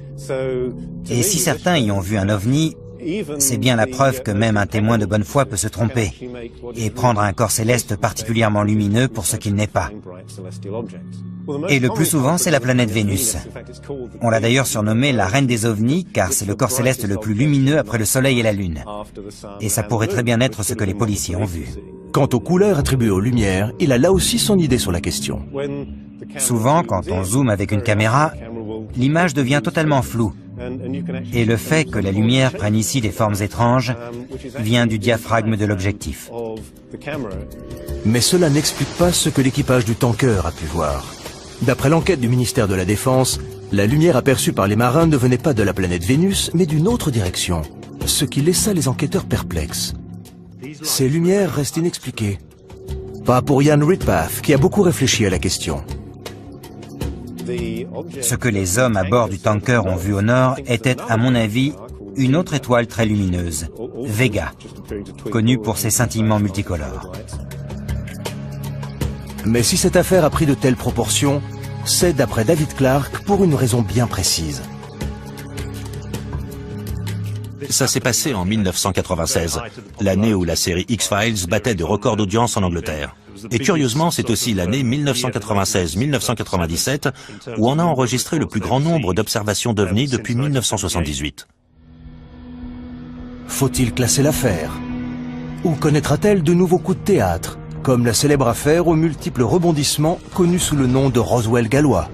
[SPEAKER 2] Et si certains y ont vu un ovni, c'est bien la preuve que même un témoin de bonne foi peut se tromper et prendre un corps céleste particulièrement lumineux pour ce qu'il n'est pas. Et le plus souvent, c'est la planète Vénus. On l'a d'ailleurs surnommée la reine des ovnis, car c'est le corps céleste le plus lumineux après le Soleil et la Lune. Et ça pourrait très bien être ce que les policiers ont vu.
[SPEAKER 1] Quant aux couleurs attribuées aux lumières, il a là aussi son idée sur la question.
[SPEAKER 2] Souvent, quand on zoome avec une caméra, l'image devient totalement floue. Et le fait que la lumière prenne ici des formes étranges vient du diaphragme de l'objectif.
[SPEAKER 1] Mais cela n'explique pas ce que l'équipage du tanker a pu voir. D'après l'enquête du ministère de la Défense, la lumière aperçue par les marins ne venait pas de la planète Vénus, mais d'une autre direction, ce qui laissa les enquêteurs perplexes. Ces lumières restent inexpliquées. Pas pour Ian Redpath, qui a beaucoup réfléchi à la question.
[SPEAKER 2] Ce que les hommes à bord du tanker ont vu au nord était, à mon avis, une autre étoile très lumineuse, Vega, connue pour ses scintillements multicolores.
[SPEAKER 1] Mais si cette affaire a pris de telles proportions, c'est, d'après David Clarke, pour une raison bien précise.
[SPEAKER 3] Ça s'est passé en 1996, l'année où la série X-Files battait de records d'audience en Angleterre. Et curieusement, c'est aussi l'année 1996-1997 où on a enregistré le plus grand nombre d'observations d'OVNI depuis 1978.
[SPEAKER 1] Faut-il classer l'affaire? Ou connaîtra-t-elle de nouveaux coups de théâtre, comme la célèbre affaire aux multiples rebondissements connue sous le nom de Roswell gallois?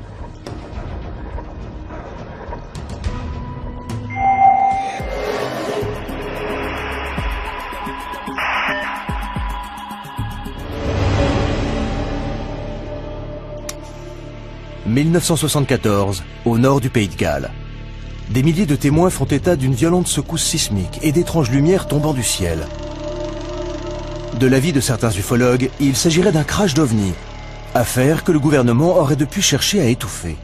[SPEAKER 1] « 1974, au nord du Pays de Galles. Des milliers de témoins font état d'une violente secousse sismique et d'étranges lumières tombant du ciel. De l'avis de certains ufologues, il s'agirait d'un crash d'OVNI, affaire que le gouvernement aurait depuis cherché à étouffer.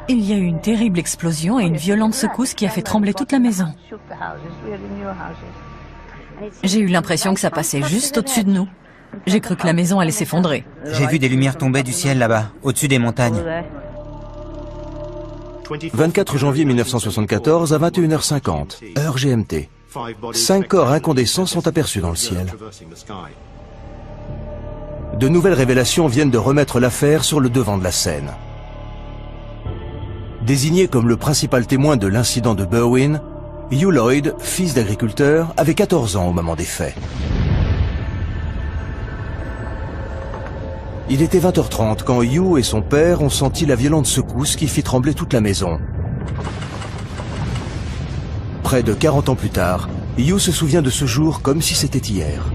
[SPEAKER 5] Il y a eu une terrible explosion et une violente secousse qui a fait trembler toute la maison. J'ai eu l'impression que ça passait juste au-dessus de nous. J'ai cru que la maison allait s'effondrer.
[SPEAKER 2] J'ai vu des lumières tomber du ciel là-bas, au-dessus des montagnes.
[SPEAKER 1] 24 janvier 1974 à 21h50, heure GMT. 5 corps incandescents sont aperçus dans le ciel. De nouvelles révélations viennent de remettre l'affaire sur le devant de la scène. Désigné comme le principal témoin de l'incident de Berwyn, Hugh Lloyd, fils d'agriculteur, avait 14 ans au moment des faits. Il était 20h30 quand Hugh et son père ont senti la violente secousse qui fit trembler toute la maison. Près de 40 ans plus tard, Hugh se souvient de ce jour comme si c'était hier.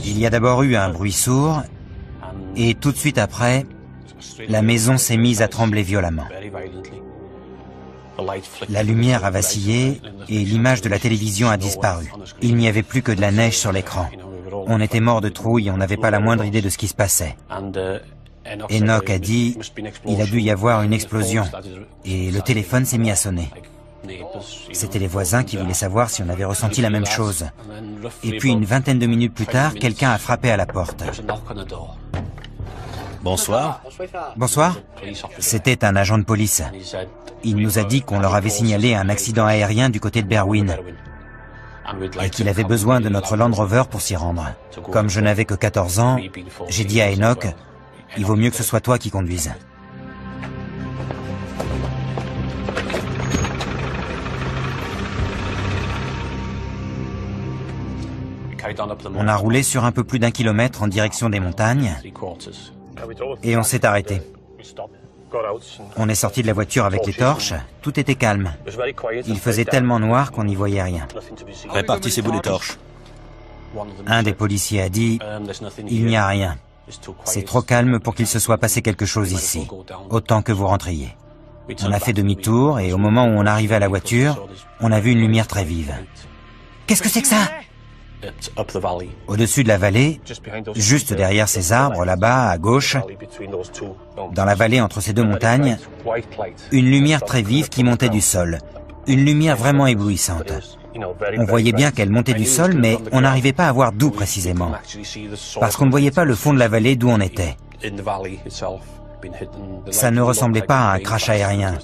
[SPEAKER 2] Il y a d'abord eu un bruit sourd, et tout de suite après, la maison s'est mise à trembler violemment. La lumière a vacillé et l'image de la télévision a disparu. Il n'y avait plus que de la neige sur l'écran. On était mort de trouille et on n'avait pas la moindre idée de ce qui se passait. Enoch a dit, il a dû y avoir une explosion, et le téléphone s'est mis à sonner. C'était les voisins qui voulaient savoir si on avait ressenti la même chose. Et puis une vingtaine de minutes plus tard, quelqu'un a frappé à la porte.
[SPEAKER 3] Bonsoir.
[SPEAKER 2] Bonsoir. C'était un agent de police. Il nous a dit qu'on leur avait signalé un accident aérien du côté de Berwyn et qu'il avait besoin de notre Land Rover pour s'y rendre. Comme je n'avais que 14 ans, j'ai dit à Enoch, il vaut mieux que ce soit toi qui conduise. On a roulé sur un peu plus d'1 kilomètre en direction des montagnes et on s'est arrêté. On est sorti de la voiture avec les torches, tout était calme. Il faisait tellement noir qu'on n'y voyait rien.
[SPEAKER 3] Répartissez-vous les torches.
[SPEAKER 2] Un des policiers a dit, il n'y a rien. C'est trop calme pour qu'il se soit passé quelque chose ici. Autant que vous rentriez. On a fait demi-tour et au moment où on arrivait à la voiture, on a vu une lumière très vive. Qu'est-ce que c'est que ça ? Au-dessus de la vallée, juste derrière ces arbres, là-bas, à gauche, dans la vallée entre ces deux montagnes, une lumière très vive qui montait du sol. Une lumière vraiment éblouissante. On voyait bien qu'elle montait du sol, mais on n'arrivait pas à voir d'où précisément. Parce qu'on ne voyait pas le fond de la vallée d'où on était. Ça ne ressemblait pas à un crash aérien.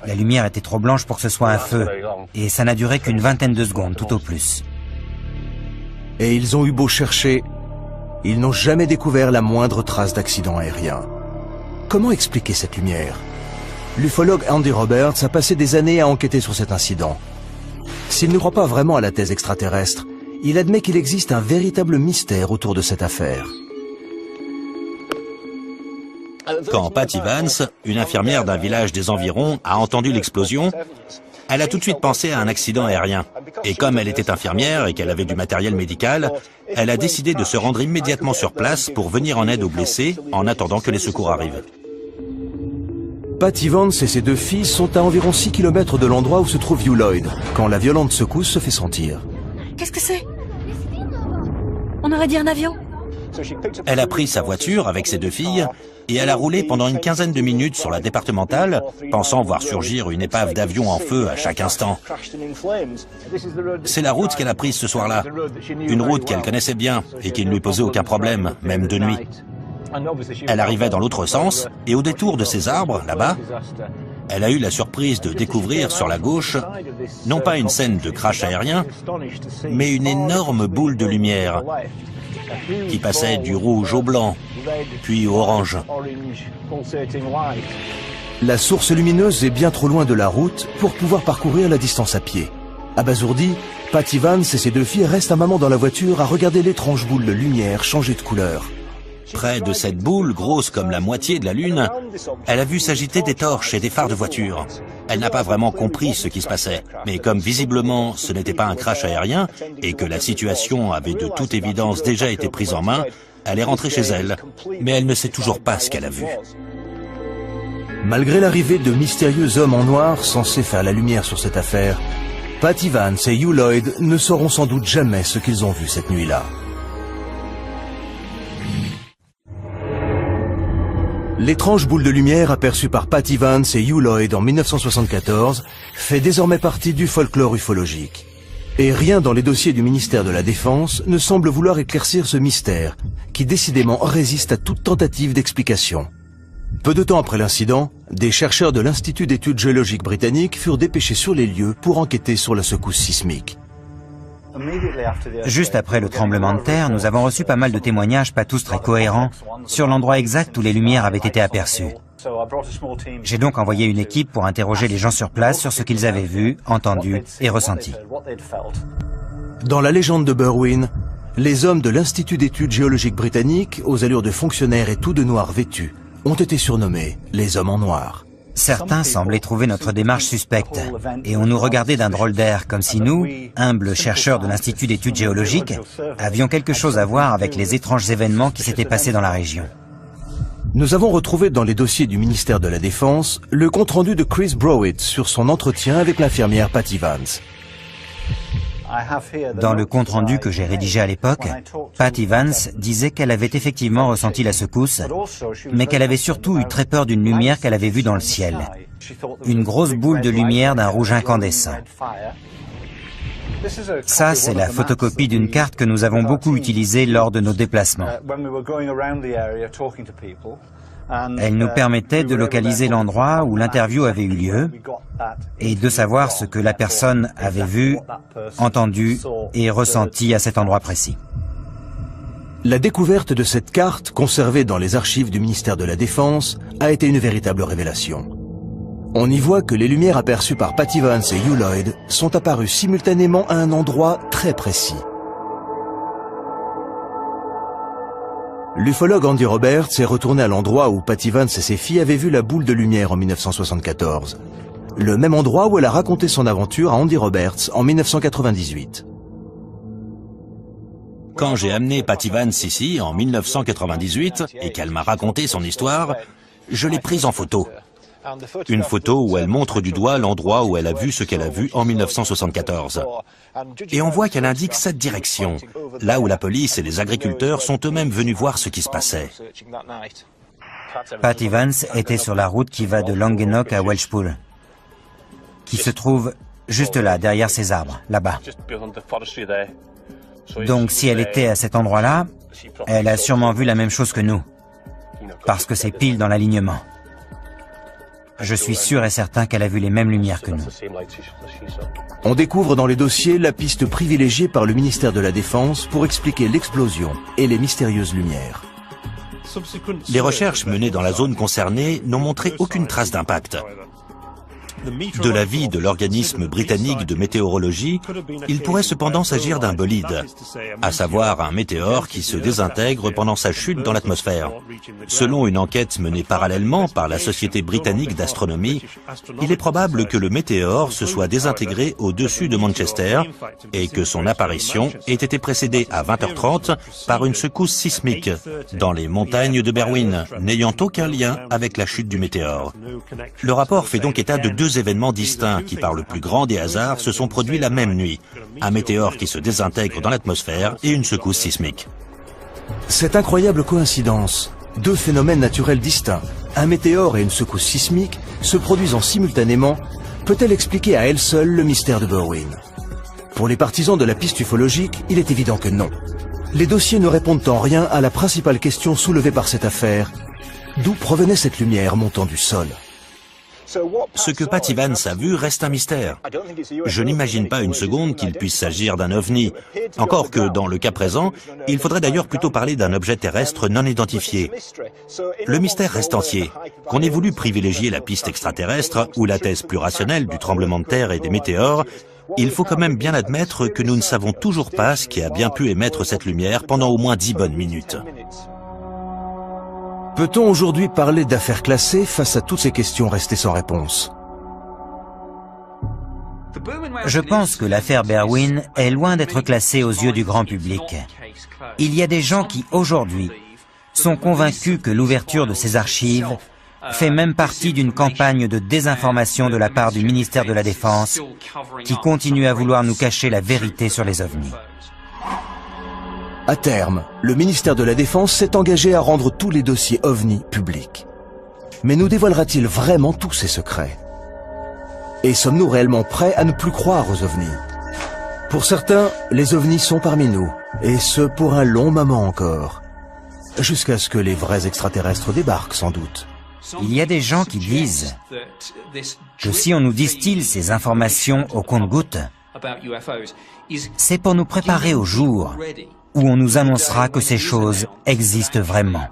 [SPEAKER 2] La lumière était trop blanche pour que ce soit un feu, et ça n'a duré qu'une vingtaine de secondes, tout au plus.
[SPEAKER 1] Et ils ont eu beau chercher, ils n'ont jamais découvert la moindre trace d'accident aérien. Comment expliquer cette lumière? L'ufologue Andy Roberts a passé des années à enquêter sur cet incident. S'il ne croit pas vraiment à la thèse extraterrestre, il admet qu'il existe un véritable mystère autour de cette affaire.
[SPEAKER 3] Quand Patty Vance, une infirmière d'un village des environs, a entendu l'explosion, elle a tout de suite pensé à un accident aérien. Et comme elle était infirmière et qu'elle avait du matériel médical, elle a décidé de se rendre immédiatement sur place pour venir en aide aux blessés en attendant que les secours arrivent.
[SPEAKER 1] Patty Vance et ses deux filles sont à environ 6 km de l'endroit où se trouve Hugh Lloyd, quand la violente secousse se fait sentir.
[SPEAKER 5] Qu'est-ce que c'est? On aurait dit un avion.
[SPEAKER 3] Elle a pris sa voiture avec ses deux filles et elle a roulé pendant une quinzaine de minutes sur la départementale, pensant voir surgir une épave d'avion en feu à chaque instant. C'est la route qu'elle a prise ce soir-là. Une route qu'elle connaissait bien et qui ne lui posait aucun problème, même de nuit. Elle arrivait dans l'autre sens et au détour de ces arbres, là-bas, elle a eu la surprise de découvrir sur la gauche, non pas une scène de crash aérien, mais une énorme boule de lumière qui passait du rouge au blanc, puis au orange.
[SPEAKER 1] La source lumineuse est bien trop loin de la route pour pouvoir parcourir la distance à pied. Abasourdie, Patty Vance et ses deux filles restent un moment dans la voiture à regarder l'étrange boule de lumière changer de couleur.
[SPEAKER 3] Près de cette boule, grosse comme la moitié de la Lune, elle a vu s'agiter des torches et des phares de voiture. Elle n'a pas vraiment compris ce qui se passait, mais comme visiblement ce n'était pas un crash aérien et que la situation avait de toute évidence déjà été prise en main, elle est rentrée chez elle, mais elle ne sait toujours pas ce qu'elle a vu.
[SPEAKER 1] Malgré l'arrivée de mystérieux hommes en noir censés faire la lumière sur cette affaire, Patty Vance et Hugh Lloyd ne sauront sans doute jamais ce qu'ils ont vu cette nuit-là. L'étrange boule de lumière aperçue par Patty Vance et Hugh Lloyd en 1974 fait désormais partie du folklore ufologique. Et rien dans les dossiers du ministère de la Défense ne semble vouloir éclaircir ce mystère, qui décidément résiste à toute tentative d'explication. Peu de temps après l'incident, des chercheurs de l'Institut d'études géologiques britanniques furent dépêchés sur les lieux pour enquêter sur la secousse sismique.
[SPEAKER 2] Juste après le tremblement de terre, nous avons reçu pas mal de témoignages, pas tous très cohérents, sur l'endroit exact où les lumières avaient été aperçues. J'ai donc envoyé une équipe pour interroger les gens sur place sur ce qu'ils avaient vu, entendu et ressenti.
[SPEAKER 1] Dans la légende de Berwyn, les hommes de l'Institut d'études géologiques britanniques, aux allures de fonctionnaires et tout de noir vêtus, ont été surnommés les hommes en noir.
[SPEAKER 2] Certains semblaient trouver notre démarche suspecte et on nous regardait d'un drôle d'air, comme si nous, humbles chercheurs de l'Institut d'études géologiques, avions quelque chose à voir avec les étranges événements qui s'étaient passés dans la région.
[SPEAKER 1] Nous avons retrouvé dans les dossiers du ministère de la Défense le compte-rendu de Chris Browett sur son entretien avec l'infirmière Patty Vance.
[SPEAKER 2] Dans le compte-rendu que j'ai rédigé à l'époque, Patty Vance disait qu'elle avait effectivement ressenti la secousse, mais qu'elle avait surtout eu très peur d'une lumière qu'elle avait vue dans le ciel. Une grosse boule de lumière d'un rouge incandescent. Ça, c'est la photocopie d'une carte que nous avons beaucoup utilisée lors de nos déplacements. Elle nous permettait de localiser l'endroit où l'interview avait eu lieu et de savoir ce que la personne avait vu, entendu et ressenti à cet endroit précis.
[SPEAKER 1] La découverte de cette carte, conservée dans les archives du ministère de la Défense, a été une véritable révélation. On y voit que les lumières aperçues par Patty Vance et Hugh Lloyd sont apparues simultanément à un endroit très précis. L'ufologue Andy Roberts est retourné à l'endroit où Patty Vance et ses filles avaient vu la boule de lumière en 1974. Le même endroit où elle a raconté son aventure à Andy Roberts en 1998.
[SPEAKER 3] Quand j'ai amené Patty Vance ici en 1998 et qu'elle m'a raconté son histoire, je l'ai prise en photo. Une photo où elle montre du doigt l'endroit où elle a vu ce qu'elle a vu en 1974. Et on voit qu'elle indique cette direction, là où la police et les agriculteurs sont eux-mêmes venus voir ce qui se passait.
[SPEAKER 2] Patty Vance était sur la route qui va de Longenock à Welshpool, qui se trouve juste là, derrière ces arbres, là-bas. Donc si elle était à cet endroit-là, elle a sûrement vu la même chose que nous, parce que c'est pile dans l'alignement. Je suis sûr et certain qu'elle a vu les mêmes lumières que nous.
[SPEAKER 1] On découvre dans les dossiers la piste privilégiée par le ministère de la Défense pour expliquer l'explosion et les mystérieuses lumières.
[SPEAKER 3] Les recherches menées dans la zone concernée n'ont montré aucune trace d'impact. De l'avis de l'organisme britannique de météorologie, il pourrait cependant s'agir d'un bolide, à savoir un météore qui se désintègre pendant sa chute dans l'atmosphère. Selon une enquête menée parallèlement par la Société britannique d'astronomie, il est probable que le météore se soit désintégré au-dessus de Manchester et que son apparition ait été précédée à 20h30 par une secousse sismique dans les montagnes de Berwyn, n'ayant aucun lien avec la chute du météore. Le rapport fait donc état de deux événements distincts qui, par le plus grand des hasards, se sont produits la même nuit. Un météore qui se désintègre dans l'atmosphère et une secousse sismique.
[SPEAKER 1] Cette incroyable coïncidence, deux phénomènes naturels distincts, un météore et une secousse sismique, se produisant simultanément, peut-elle expliquer à elle seule le mystère de Berwyn? Pour les partisans de la piste ufologique, il est évident que non. Les dossiers ne répondent en rien à la principale question soulevée par cette affaire. D'où provenait cette lumière montant du sol?
[SPEAKER 3] Ce que Patty Vance a vu reste un mystère. Je n'imagine pas une seconde qu'il puisse s'agir d'un ovni. Encore que, dans le cas présent, il faudrait d'ailleurs plutôt parler d'un objet terrestre non identifié. Le mystère reste entier. Qu'on ait voulu privilégier la piste extraterrestre ou la thèse plus rationnelle du tremblement de terre et des météores, il faut quand même bien admettre que nous ne savons toujours pas ce qui a bien pu émettre cette lumière pendant au moins 10 bonnes minutes.
[SPEAKER 1] Peut-on aujourd'hui parler d'affaires classées face à toutes ces questions restées sans réponse?
[SPEAKER 2] Je pense que l'affaire Berwyn est loin d'être classée aux yeux du grand public. Il y a des gens qui, aujourd'hui, sont convaincus que l'ouverture de ces archives fait même partie d'une campagne de désinformation de la part du ministère de la Défense qui continue à vouloir nous cacher la vérité sur les ovnis.
[SPEAKER 1] À terme, le ministère de la Défense s'est engagé à rendre tous les dossiers OVNI publics. Mais nous dévoilera-t-il vraiment tous ces secrets? Et sommes-nous réellement prêts à ne plus croire aux ovnis? Pour certains, les ovnis sont parmi nous, et ce pour un long moment encore. Jusqu'à ce que les vrais extraterrestres débarquent, sans doute.
[SPEAKER 2] Il y a des gens qui disent que si on nous distille ces informations au compte-gouttes, c'est pour nous préparer au jour où on nous annoncera que ces choses existent vraiment.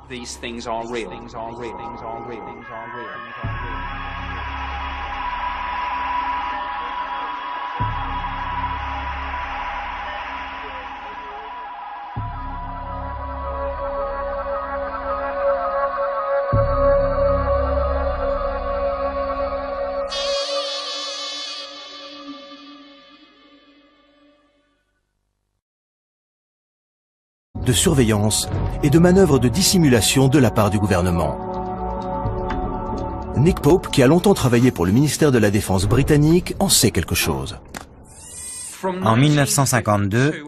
[SPEAKER 1] De surveillance et de manœuvres de dissimulation de la part du gouvernement. Nick Pope, qui a longtemps travaillé pour le ministère de la Défense britannique, en sait quelque chose.
[SPEAKER 2] En 1952,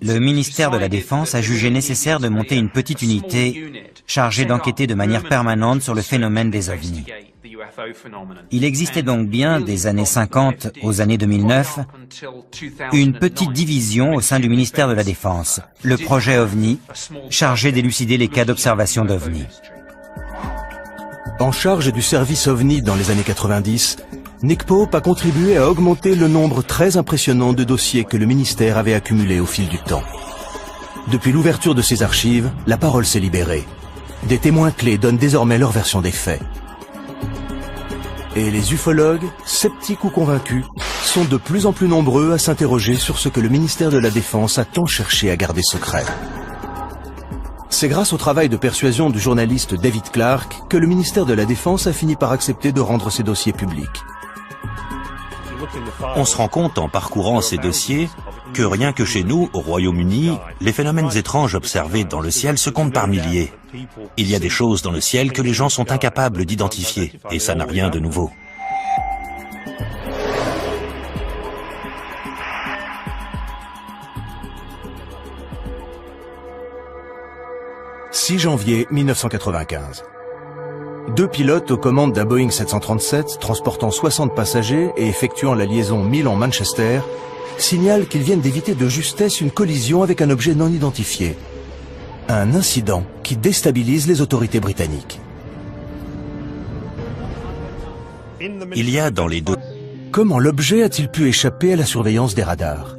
[SPEAKER 2] le ministère de la Défense a jugé nécessaire de monter une petite unité chargée d'enquêter de manière permanente sur le phénomène des ovnis. Il existait donc bien, des années 50 aux années 2009, une petite division au sein du ministère de la Défense, le projet OVNI, chargé d'élucider les cas d'observation d'OVNI.
[SPEAKER 1] En charge du service OVNI dans les années 90, Nick Pope a contribué à augmenter le nombre très impressionnant de dossiers que le ministère avait accumulés au fil du temps. Depuis l'ouverture de ces archives, la parole s'est libérée. Des témoins clés donnent désormais leur version des faits. Et les ufologues, sceptiques ou convaincus, sont de plus en plus nombreux à s'interroger sur ce que le ministère de la Défense a tant cherché à garder secret. C'est grâce au travail de persuasion du journaliste David Clarke que le ministère de la Défense a fini par accepter de rendre ses dossiers publics.
[SPEAKER 3] On se rend compte en parcourant ces dossiers que rien que chez nous, au Royaume-Uni, les phénomènes étranges observés dans le ciel se comptent par milliers. Il y a des choses dans le ciel que les gens sont incapables d'identifier, et ça n'a rien de nouveau.
[SPEAKER 1] « 6 janvier 1995. Deux pilotes aux commandes d'un Boeing 737 transportant 60 passagers et effectuant la liaison Milan-Manchester signalent qu'ils viennent d'éviter de justesse une collision avec un objet non identifié. Un incident qui déstabilise les autorités britanniques.
[SPEAKER 3] Il y a dans les deux...
[SPEAKER 1] Comment l'objet a-t-il pu échapper à la surveillance des radars?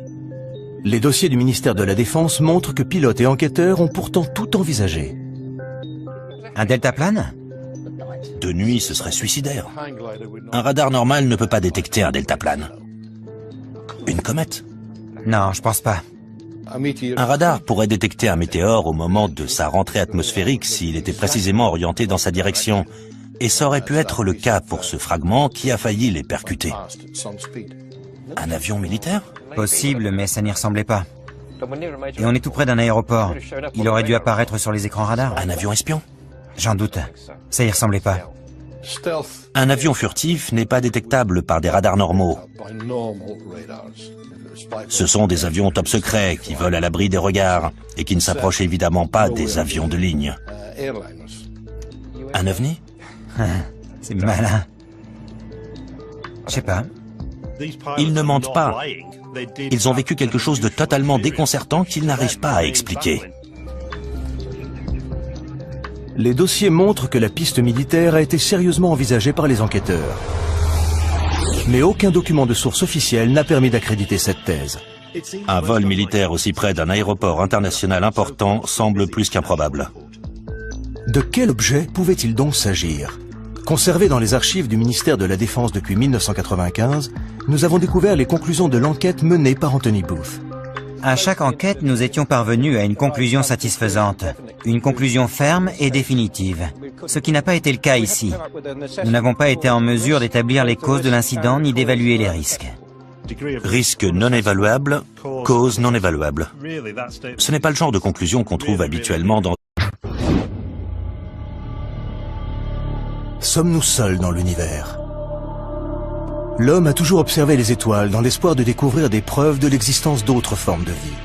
[SPEAKER 1] Les dossiers du ministère de la Défense montrent que pilotes et enquêteurs ont pourtant tout envisagé.
[SPEAKER 2] Un deltaplane?
[SPEAKER 3] De nuit, ce serait suicidaire. Un radar normal ne peut pas détecter un deltaplane. Une comète?
[SPEAKER 2] Non, je pense pas.
[SPEAKER 3] Un radar pourrait détecter un météore au moment de sa rentrée atmosphérique s'il était précisément orienté dans sa direction. Et ça aurait pu être le cas pour ce fragment qui a failli les percuter. Un avion militaire?
[SPEAKER 2] Possible, mais ça n'y ressemblait pas. Et on est tout près d'un aéroport. Il aurait dû apparaître sur les écrans radars.
[SPEAKER 3] Un avion espion?
[SPEAKER 2] J'en doute. Ça y ressemblait pas.
[SPEAKER 3] Un avion furtif n'est pas détectable par des radars normaux. Ce sont des avions top secrets qui volent à l'abri des regards et qui ne s'approchent évidemment pas des avions de ligne. Un ovni?
[SPEAKER 2] C'est malin. Je sais pas.
[SPEAKER 3] Ils ne mentent pas. Ils ont vécu quelque chose de totalement déconcertant qu'ils n'arrivent pas à expliquer.
[SPEAKER 1] Les dossiers montrent que la piste militaire a été sérieusement envisagée par les enquêteurs. Mais aucun document de source officielle n'a permis d'accréditer cette thèse.
[SPEAKER 3] Un vol militaire aussi près d'un aéroport international important semble plus qu'improbable.
[SPEAKER 1] De quel objet pouvait-il donc s'agir? Conservé dans les archives du ministère de la Défense depuis 1995, nous avons découvert les conclusions de l'enquête menée par Anthony Booth.
[SPEAKER 2] À chaque enquête, nous étions parvenus à une conclusion satisfaisante, une conclusion ferme et définitive, ce qui n'a pas été le cas ici. Nous n'avons pas été en mesure d'établir les causes de l'incident ni d'évaluer les risques.
[SPEAKER 3] Risque non évaluable, cause non évaluable. Ce n'est pas le genre de conclusion qu'on trouve habituellement dans...
[SPEAKER 1] Sommes-nous seuls dans l'univers? L'homme a toujours observé les étoiles dans l'espoir de découvrir des preuves de l'existence d'autres formes de vie.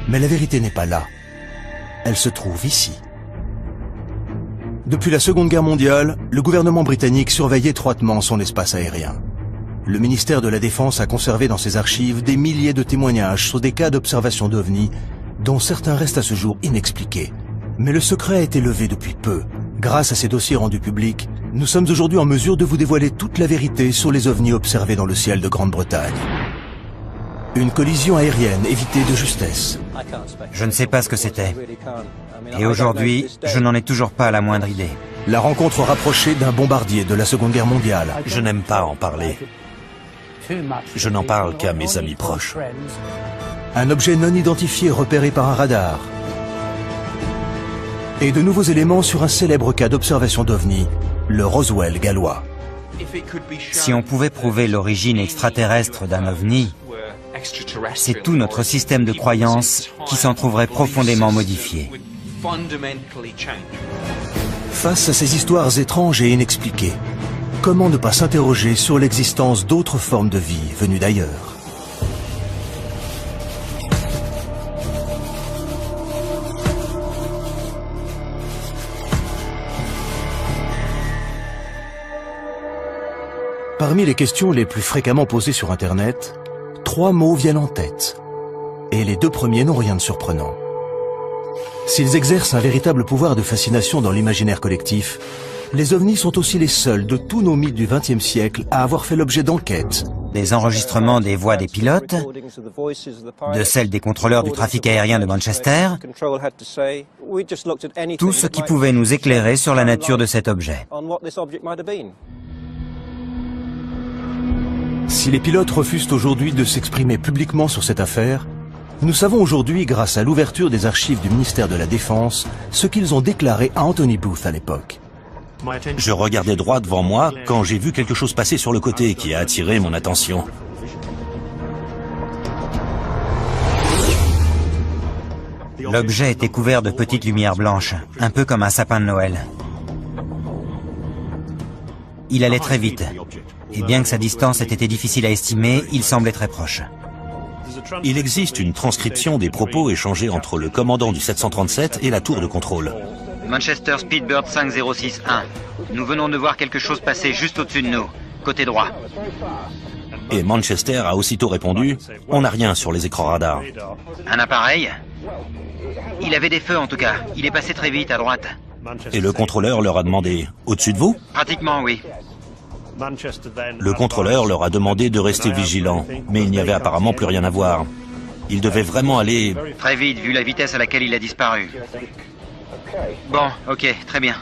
[SPEAKER 1] Mais la vérité n'est pas là. Elle se trouve ici. Depuis la Seconde Guerre mondiale, le gouvernement britannique surveille étroitement son espace aérien. Le ministère de la Défense a conservé dans ses archives des milliers de témoignages sur des cas d'observation d'OVNI, dont certains restent à ce jour inexpliqués. Mais le secret a été levé depuis peu. Grâce à ces dossiers rendus publics, nous sommes aujourd'hui en mesure de vous dévoiler toute la vérité sur les ovnis observés dans le ciel de Grande-Bretagne. Une collision aérienne évitée de justesse.
[SPEAKER 2] Je ne sais pas ce que c'était. Et aujourd'hui, je n'en ai toujours pas la moindre idée.
[SPEAKER 1] La rencontre rapprochée d'un bombardier de la Seconde Guerre mondiale.
[SPEAKER 3] Je n'aime pas en parler. Je n'en parle qu'à mes amis proches.
[SPEAKER 1] Un objet non identifié repéré par un radar. Et de nouveaux éléments sur un célèbre cas d'observation d'OVNI, le Roswell gallois.
[SPEAKER 2] Si on pouvait prouver l'origine extraterrestre d'un ovni, c'est tout notre système de croyances qui s'en trouverait profondément modifié.
[SPEAKER 1] Face à ces histoires étranges et inexpliquées, comment ne pas s'interroger sur l'existence d'autres formes de vie venues d'ailleurs? Parmi les questions les plus fréquemment posées sur Internet, 3 mots viennent en tête. Et les 2 premiers n'ont rien de surprenant. S'ils exercent un véritable pouvoir de fascination dans l'imaginaire collectif, les ovnis sont aussi les seuls de tous nos mythes du XXe siècle à avoir fait l'objet d'enquêtes.
[SPEAKER 2] Des enregistrements des voix des pilotes, de celles des contrôleurs du trafic aérien de Manchester, tout ce qui pouvait nous éclairer sur la nature de cet objet.
[SPEAKER 1] Si les pilotes refusent aujourd'hui de s'exprimer publiquement sur cette affaire, nous savons aujourd'hui, grâce à l'ouverture des archives du ministère de la Défense, ce qu'ils ont déclaré à Anthony Booth à l'époque.
[SPEAKER 3] Je regardais droit devant moi quand j'ai vu quelque chose passer sur le côté qui a attiré mon attention.
[SPEAKER 2] L'objet était couvert de petites lumières blanches, un peu comme un sapin de Noël. Il allait très vite, et bien que sa distance ait été difficile à estimer, il semblait très proche.
[SPEAKER 3] Il existe une transcription des propos échangés entre le commandant du 737 et la tour de contrôle.
[SPEAKER 4] Manchester Speedbird 5061. Nous venons de voir quelque chose passer juste au-dessus de nous, côté droit.
[SPEAKER 3] Et Manchester a aussitôt répondu « On n'a rien sur les écrans radars ».
[SPEAKER 4] Un appareil? Il avait des feux en tout cas. Il est passé très vite à droite.
[SPEAKER 3] Et le contrôleur leur a demandé « Au-dessus de vous ?»
[SPEAKER 4] Pratiquement, oui.
[SPEAKER 3] Le contrôleur leur a demandé de rester vigilants, mais il n'y avait apparemment plus rien à voir. Ils devaient vraiment aller...
[SPEAKER 4] Très vite, vu la vitesse à laquelle il a disparu. Bon, ok, très bien.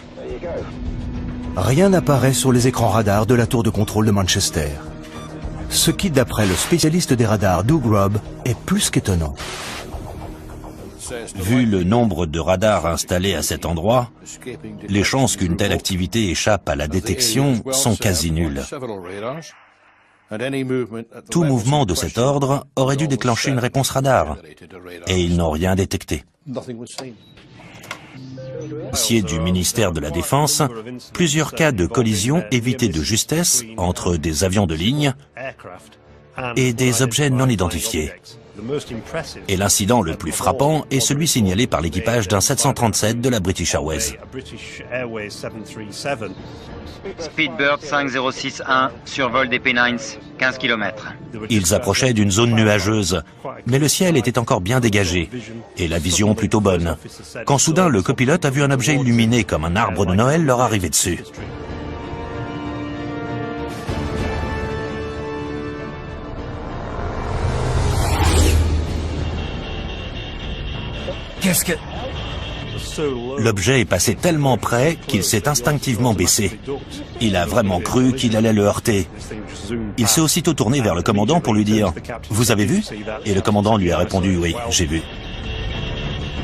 [SPEAKER 1] Rien n'apparaît sur les écrans radars de la tour de contrôle de Manchester. Ce qui, d'après le spécialiste des radars Doug Robb, est plus qu'étonnant.
[SPEAKER 3] Vu le nombre de radars installés à cet endroit, les chances qu'une telle activité échappe à la détection sont quasi nulles. Tout mouvement de cet ordre aurait dû déclencher une réponse radar, et ils n'ont rien détecté. Dossier du ministère de la Défense, plusieurs cas de collision évités de justesse entre des avions de ligne et des objets non identifiés. Et l'incident le plus frappant est celui signalé par l'équipage d'un 737 de la British Airways.
[SPEAKER 4] Speedbird 5061, survol des Pennines, 15 km.
[SPEAKER 3] Ils approchaient d'une zone nuageuse, mais le ciel était encore bien dégagé, et la vision plutôt bonne, quand soudain le copilote a vu un objet illuminé comme un arbre de Noël leur arriver dessus.
[SPEAKER 2] Qu'est-ce que...
[SPEAKER 3] L'objet est passé tellement près qu'il s'est instinctivement baissé. Il a vraiment cru qu'il allait le heurter. Il s'est aussitôt tourné vers le commandant pour lui dire « Vous avez vu ?» Et le commandant lui a répondu « Oui, j'ai vu ».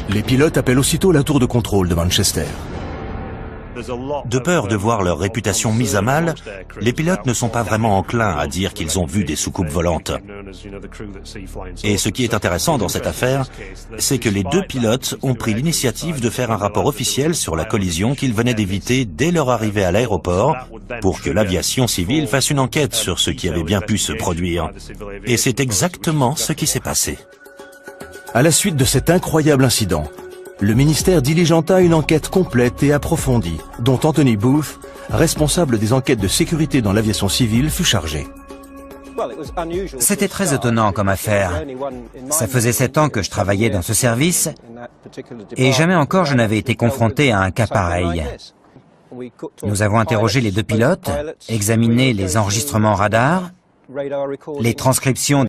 [SPEAKER 1] Les pilotes appellent aussitôt la tour de contrôle de Manchester.
[SPEAKER 3] De peur de voir leur réputation mise à mal, les pilotes ne sont pas vraiment enclins à dire qu'ils ont vu des soucoupes volantes. Et ce qui est intéressant dans cette affaire, c'est que les 2 pilotes ont pris l'initiative de faire un rapport officiel sur la collision qu'ils venaient d'éviter dès leur arrivée à l'aéroport, pour que l'aviation civile fasse une enquête sur ce qui avait bien pu se produire. Et c'est exactement ce qui s'est passé.
[SPEAKER 1] À la suite de cet incroyable incident, le ministère diligenta une enquête complète et approfondie, dont Anthony Booth, responsable des enquêtes de sécurité dans l'aviation civile, fut chargé.
[SPEAKER 2] C'était très étonnant comme affaire. Ça faisait 7 ans que je travaillais dans ce service et jamais encore je n'avais été confronté à un cas pareil. Nous avons interrogé les 2 pilotes, examiné les enregistrements radar, les transcriptions